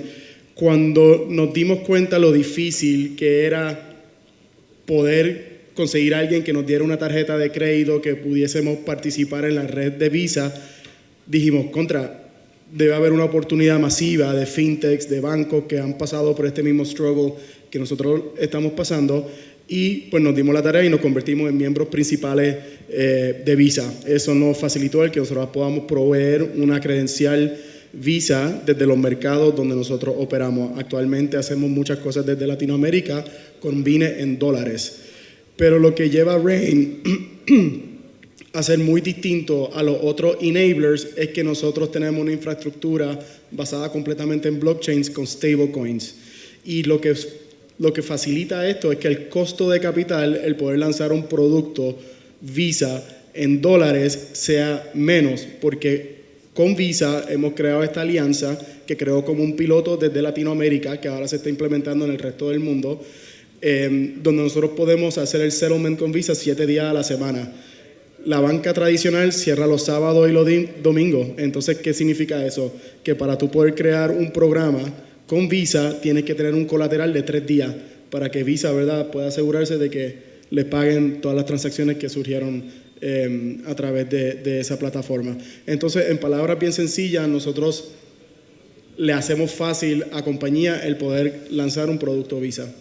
Cuando nos dimos cuenta lo difícil que era poder conseguir a alguien que nos diera una tarjeta de crédito, que pudiésemos participar en la red de Visa, dijimos, debe haber una oportunidad masiva de fintechs, de bancos que han pasado por este mismo struggle que nosotros estamos pasando, y pues nos dimos la tarea y nos convertimos en miembros principales de Visa. Eso nos facilitó el que nosotros podamos proveer una credencial Visa desde los mercados donde nosotros operamos. Actualmente hacemos muchas cosas desde Latinoamérica con bienes en dólares. Pero lo que lleva a Rain a ser muy distinto a los otros enablers es que nosotros tenemos una infraestructura basada completamente en blockchains con stablecoins. Y lo que facilita esto es que el costo de capital, el poder lanzar un producto Visa en dólares, sea menos, porque con Visa hemos creado esta alianza que creó como un piloto desde Latinoamérica, que ahora se está implementando en el resto del mundo, donde nosotros podemos hacer el settlement con Visa 7 días a la semana. La banca tradicional cierra los sábados y los domingos. Entonces, ¿qué significa eso? Que para tú poder crear un programa con Visa tienes que tener un colateral de 3 días para que Visa, ¿verdad?, pueda asegurarse de que le paguen todas las transacciones que surgieron a través de esa plataforma. Entonces, en palabras bien sencillas, nosotros le hacemos fácil a compañía el poder lanzar un producto Visa.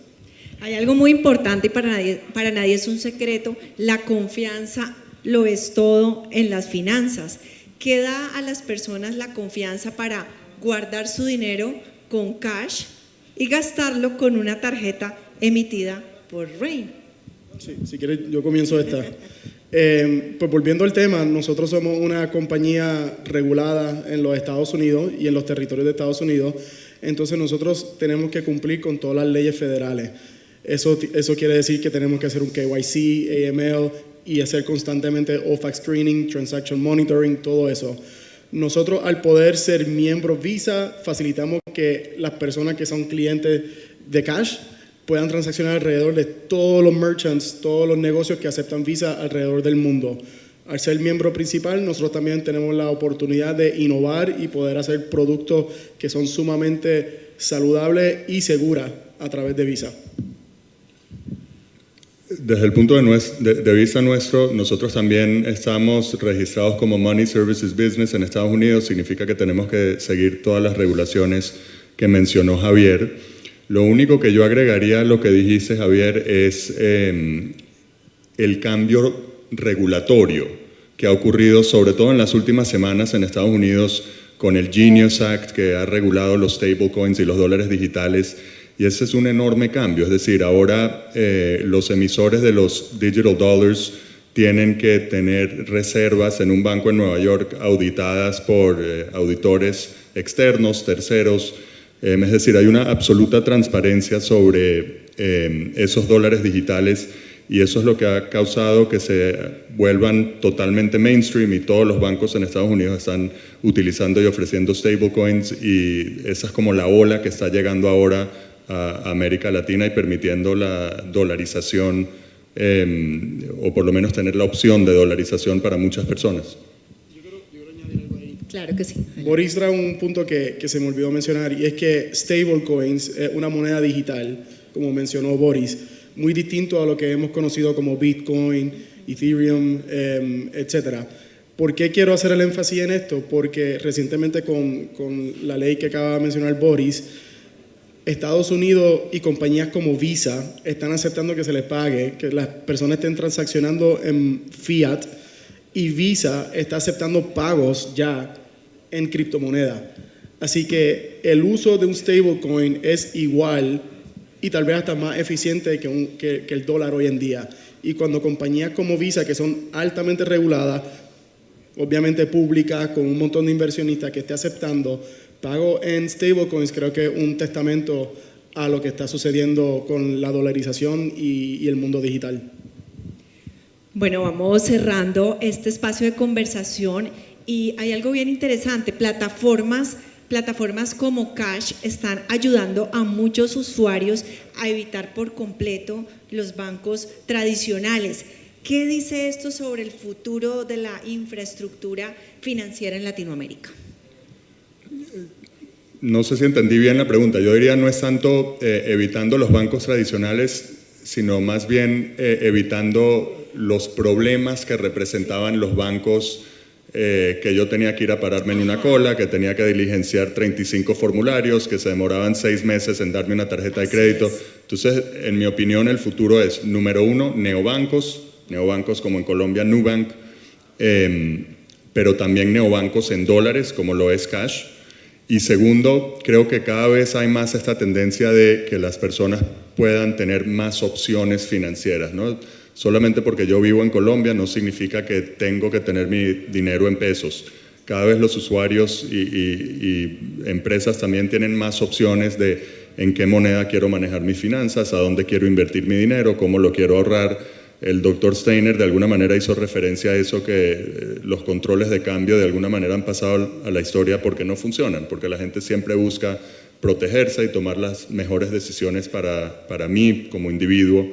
Hay algo muy importante y para nadie es un secreto: la confianza lo es todo en las finanzas. ¿Qué da a las personas la confianza para guardar su dinero con cash y gastarlo con una tarjeta emitida por Rain? Sí, si quieres yo comienzo esta. Pues volviendo al tema, nosotros somos una compañía regulada en los Estados Unidos y en los territorios de Estados Unidos, entonces nosotros tenemos que cumplir con todas las leyes federales. Eso quiere decir que tenemos que hacer un KYC, AML y hacer constantemente OFAC screening, transaction monitoring, todo eso. Nosotros, al poder ser miembros Visa, facilitamos que las personas que son clientes de cash puedan transaccionar alrededor de todos los merchants, todos los negocios que aceptan Visa alrededor del mundo. Al ser miembro principal, nosotros también tenemos la oportunidad de innovar y poder hacer productos que son sumamente saludables y seguros a través de Visa. Desde el punto de vista nuestro, nosotros también estamos registrados como Money Services Business en Estados Unidos. Significa que tenemos que seguir todas las regulaciones que mencionó Javier. Lo único que yo agregaría a lo que dijiste, Javier, es el cambio regulatorio que ha ocurrido sobre todo en las últimas semanas en Estados Unidos con el Genius Act, que ha regulado los stablecoins y los dólares digitales. Y ese es un enorme cambio, es decir, ahora los emisores de los digital dollars tienen que tener reservas en un banco en Nueva York auditadas por auditores externos, terceros, es decir, hay una absoluta transparencia sobre esos dólares digitales y eso es lo que ha causado que se vuelvan totalmente mainstream y todos los bancos en Estados Unidos están utilizando y ofreciendo stablecoins y esa es como la ola que está llegando ahora a América Latina y permitiendo la dolarización o por lo menos tener la opción de dolarización para muchas personas. Yo quiero añadir algo ahí. Claro que sí. Boris trae un punto que se me olvidó mencionar y es que stablecoins es una moneda digital, como mencionó Boris, muy distinto a lo que hemos conocido como Bitcoin, Ethereum, etc. ¿Por qué quiero hacer el énfasis en esto? Porque recientemente con la ley que acaba de mencionar Boris, Estados Unidos y compañías como Visa están aceptando que se les pague, que las personas estén transaccionando en fiat y Visa está aceptando pagos ya en criptomoneda. Así que el uso de un stablecoin es igual y tal vez hasta más eficiente que el dólar hoy en día. Y cuando compañías como Visa, que son altamente reguladas, obviamente públicas, con un montón de inversionistas que esté aceptando pago en stablecoins, creo que es un testamento a lo que está sucediendo con la dolarización y el mundo digital. Bueno, vamos cerrando este espacio de conversación y hay algo bien interesante. Plataformas como Cash están ayudando a muchos usuarios a evitar por completo los bancos tradicionales. ¿Qué dice esto sobre el futuro de la infraestructura financiera en Latinoamérica? No sé si entendí bien la pregunta. Yo diría no es tanto evitando los bancos tradicionales, sino más bien evitando los problemas que representaban los bancos que yo tenía que ir a pararme en una cola, que tenía que diligenciar 35 formularios, que se demoraban 6 meses en darme una tarjeta de crédito. Entonces, en mi opinión, el futuro es, número 1, neobancos como en Colombia, Nubank, pero también neobancos en dólares, como lo es Cash. Y segundo, creo que cada vez hay más esta tendencia de que las personas puedan tener más opciones financieras, ¿no? Solamente porque yo vivo en Colombia no significa que tengo que tener mi dinero en pesos. Cada vez los usuarios y empresas también tienen más opciones de en qué moneda quiero manejar mis finanzas, a dónde quiero invertir mi dinero, cómo lo quiero ahorrar. El doctor Steiner de alguna manera hizo referencia a eso, que los controles de cambio de alguna manera han pasado a la historia porque no funcionan, porque la gente siempre busca protegerse y tomar las mejores decisiones para mí como individuo,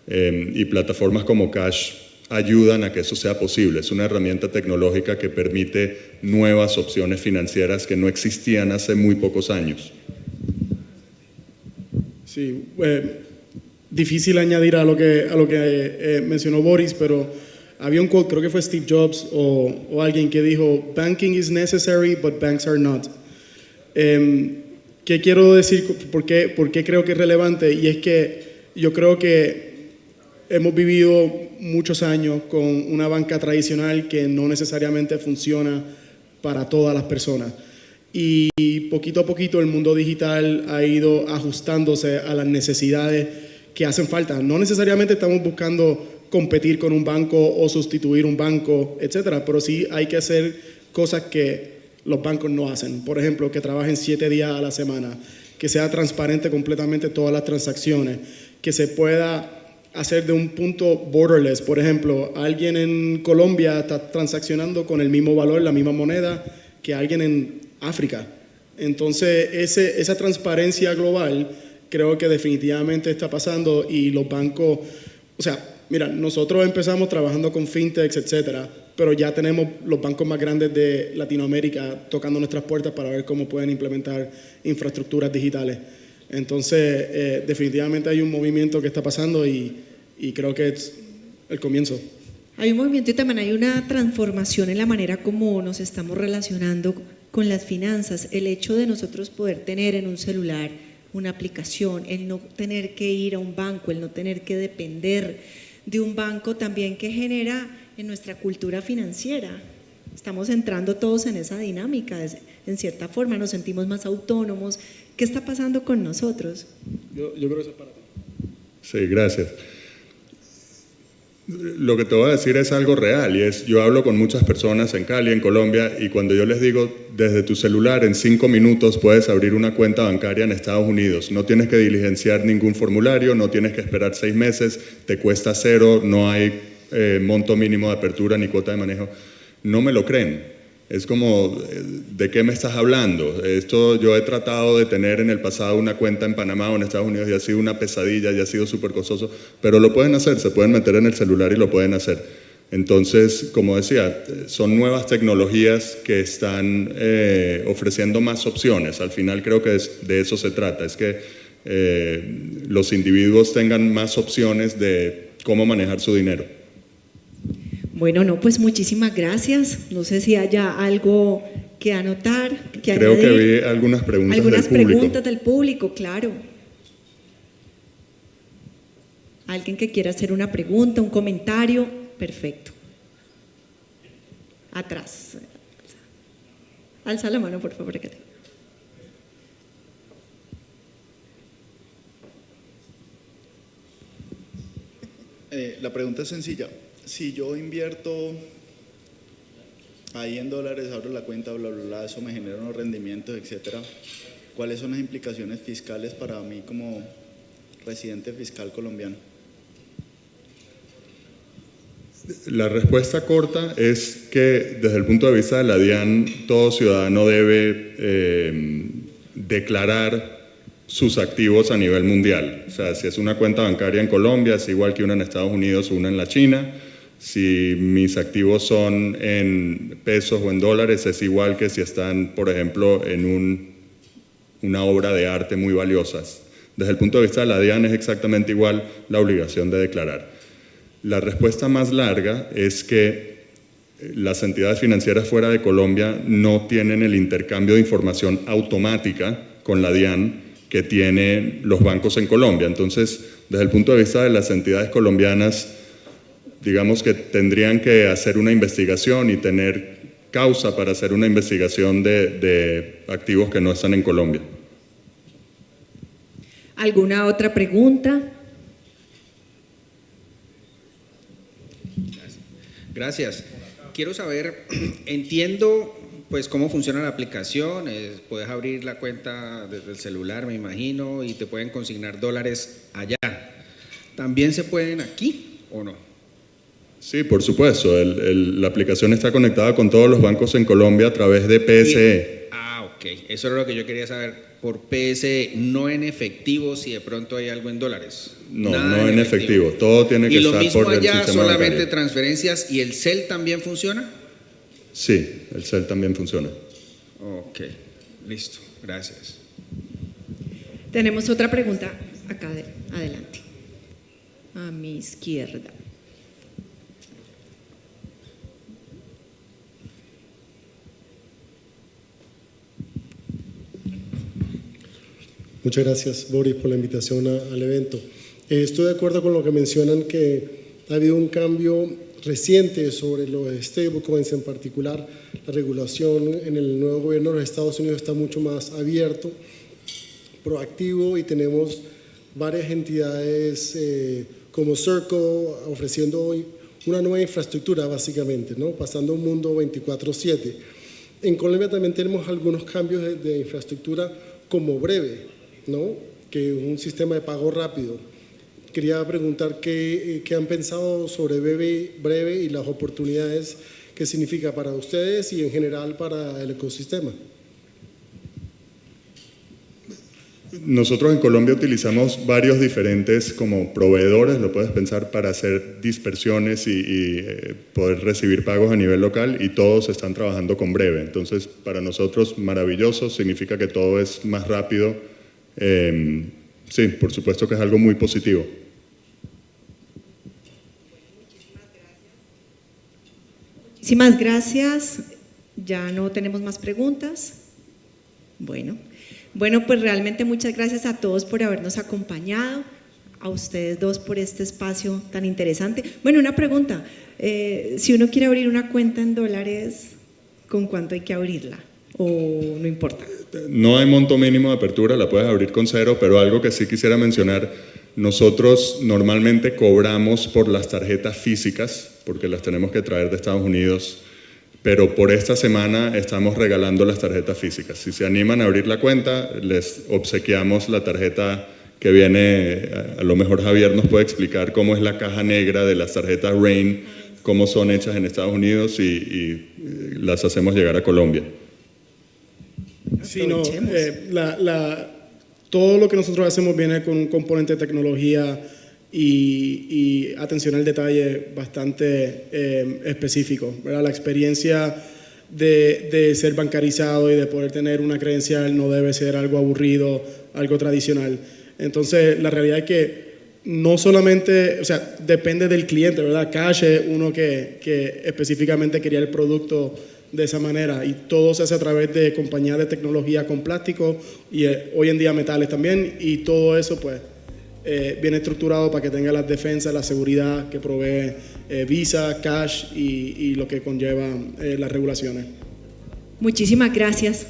y plataformas como Cash ayudan a que eso sea posible. Es una herramienta tecnológica que permite nuevas opciones financieras que no existían hace muy pocos años. Sí, difícil añadir a lo que mencionó Boris, pero había un quote, creo que fue Steve Jobs o alguien que dijo, "Banking is necessary, but banks are not". ¿Qué quiero decir? ¿Por qué creo que es relevante? Y es que yo creo que hemos vivido muchos años con una banca tradicional que no necesariamente funciona para todas las personas. Y poquito a poquito el mundo digital ha ido ajustándose a las necesidades que hacen falta. No necesariamente estamos buscando competir con un banco o sustituir un banco, etcétera, pero sí hay que hacer cosas que los bancos no hacen. Por ejemplo, que trabajen 7 días a la semana, que sea transparente completamente todas las transacciones, que se pueda hacer de un punto borderless. Por ejemplo, alguien en Colombia está transaccionando con el mismo valor, la misma moneda, que alguien en África. Entonces, esa transparencia global creo que definitivamente está pasando y los bancos, o sea, mira, nosotros empezamos trabajando con fintechs, etcétera, pero ya tenemos los bancos más grandes de Latinoamérica tocando nuestras puertas para ver cómo pueden implementar infraestructuras digitales. Entonces, definitivamente hay un movimiento que está pasando y creo que es el comienzo. Hay un movimiento y también hay una transformación en la manera como nos estamos relacionando con las finanzas. El hecho de nosotros poder tener en un celular una aplicación, el no tener que ir a un banco, el no tener que depender de un banco también que genera en nuestra cultura financiera. Estamos entrando todos en esa dinámica, en cierta forma nos sentimos más autónomos. ¿Qué está pasando con nosotros? Yo creo que eso es para ti. Sí, gracias. Lo que te voy a decir es algo real y es, yo hablo con muchas personas en Cali, en Colombia, y cuando yo les digo, desde tu celular en 5 minutos puedes abrir una cuenta bancaria en Estados Unidos, no tienes que diligenciar ningún formulario, no tienes que esperar 6 meses, te cuesta 0, no hay monto mínimo de apertura ni cuota de manejo, no me lo creen. Es como, ¿de qué me estás hablando? Esto yo he tratado de tener en el pasado una cuenta en Panamá o en Estados Unidos y ha sido una pesadilla, y ha sido súper costoso, pero lo pueden hacer, se pueden meter en el celular y lo pueden hacer. Entonces, como decía, son nuevas tecnologías que están ofreciendo más opciones. Al final creo que de eso se trata, es que los individuos tengan más opciones de cómo manejar su dinero. Bueno, no, pues muchísimas gracias. No sé si haya algo que anotar, que Creo añadir. que vi algunas preguntas Algunas del público. preguntas del público, claro. ¿Alguien que quiera hacer una pregunta, un comentario? Perfecto. Atrás. Alza la mano, por favor. Acá. La pregunta es sencilla. Si yo invierto ahí en dólares, abro la cuenta, bla, bla, bla, eso me genera unos rendimientos, etcétera, ¿cuáles son las implicaciones fiscales para mí como residente fiscal colombiano? La respuesta corta es que desde el punto de vista de la DIAN, todo ciudadano debe declarar sus activos a nivel mundial. O sea, si es una cuenta bancaria en Colombia, es igual que una en Estados Unidos o una en la China. Si mis activos son en pesos o en dólares, es igual que si están, por ejemplo, en una obra de arte muy valiosa. Desde el punto de vista de la DIAN es exactamente igual la obligación de declarar. La respuesta más larga es que las entidades financieras fuera de Colombia no tienen el intercambio de información automática con la DIAN que tienen los bancos en Colombia. Entonces, desde el punto de vista de las entidades colombianas, digamos que tendrían que hacer una investigación y tener causa para hacer una investigación de activos que no están en Colombia. ¿Alguna otra pregunta? Gracias. Quiero saber, entiendo pues cómo funciona la aplicación, puedes abrir la cuenta desde el celular, me imagino, y te pueden consignar dólares allá. ¿También se pueden aquí o no? Sí, por supuesto. La aplicación está conectada con todos los bancos en Colombia a través de PSE. Ok. Eso era lo que yo quería saber. Por PSE, no en efectivo, si de pronto hay algo en dólares. No, no en efectivo. Todo tiene que estar por el sistema bancario. ¿Y lo mismo allá, solamente transferencias? ¿Y el CEL también funciona? Sí, el CEL también funciona. Ok, listo. Gracias. Tenemos otra pregunta acá adelante, a mi izquierda. Muchas gracias, Boris, por la invitación al evento. Estoy de acuerdo con lo que mencionan, que ha habido un cambio reciente sobre los stablecoins en particular. La regulación en el nuevo gobierno de los Estados Unidos está mucho más abierto, proactivo, y tenemos varias entidades como Circle ofreciendo una nueva infraestructura básicamente, ¿no? Pasando a un mundo 24/7. En Colombia también tenemos algunos cambios de infraestructura como Breve, ¿no? Que es un sistema de pago rápido. Quería preguntar qué han pensado sobre Breve y las oportunidades que significa para ustedes y en general para el ecosistema. Nosotros en Colombia utilizamos varios diferentes como proveedores, lo puedes pensar, para hacer dispersiones y poder recibir pagos a nivel local, y todos están trabajando con Breve. Entonces, para nosotros, maravilloso, significa que todo es más rápido. Sí, por supuesto que es algo muy positivo. Muchísimas gracias. Ya no tenemos más preguntas. Bueno, pues realmente muchas gracias a todos por habernos acompañado, a ustedes dos por este espacio tan interesante. Bueno, una pregunta, si uno quiere abrir una cuenta en dólares, ¿con cuánto hay que abrirla? ¿O no importa? No hay monto mínimo de apertura, la puedes abrir con 0, pero algo que sí quisiera mencionar, nosotros normalmente cobramos por las tarjetas físicas, porque las tenemos que traer de Estados Unidos, pero por esta semana estamos regalando las tarjetas físicas. Si se animan a abrir la cuenta, les obsequiamos la tarjeta que viene, a lo mejor Javier nos puede explicar cómo es la caja negra de las tarjetas Rain, cómo son hechas en Estados Unidos y las hacemos llegar a Colombia. Sí, no, todo lo que nosotros hacemos viene con un componente de tecnología y atención al detalle bastante específico, ¿verdad? La experiencia de ser bancarizado y de poder tener una credencial no debe ser algo aburrido, algo tradicional. Entonces, la realidad es que no solamente, o sea, depende del cliente, ¿verdad? Cash es uno que específicamente quería el producto de esa manera, y todo se hace a través de compañías de tecnología con plástico y hoy en día metales también, y todo eso pues viene estructurado para que tenga las defensas, la seguridad que provee Visa, Cash y lo que conlleva las regulaciones. Muchísimas gracias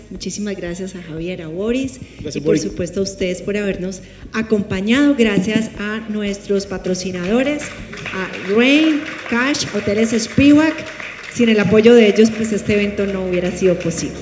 a Javier, a Boris, gracias, y por Boris. supuesto a ustedes por habernos acompañado. Gracias a nuestros patrocinadores, a Rain, Cash, Hoteles Spiwak. Sin el apoyo de ellos, pues este evento no hubiera sido posible.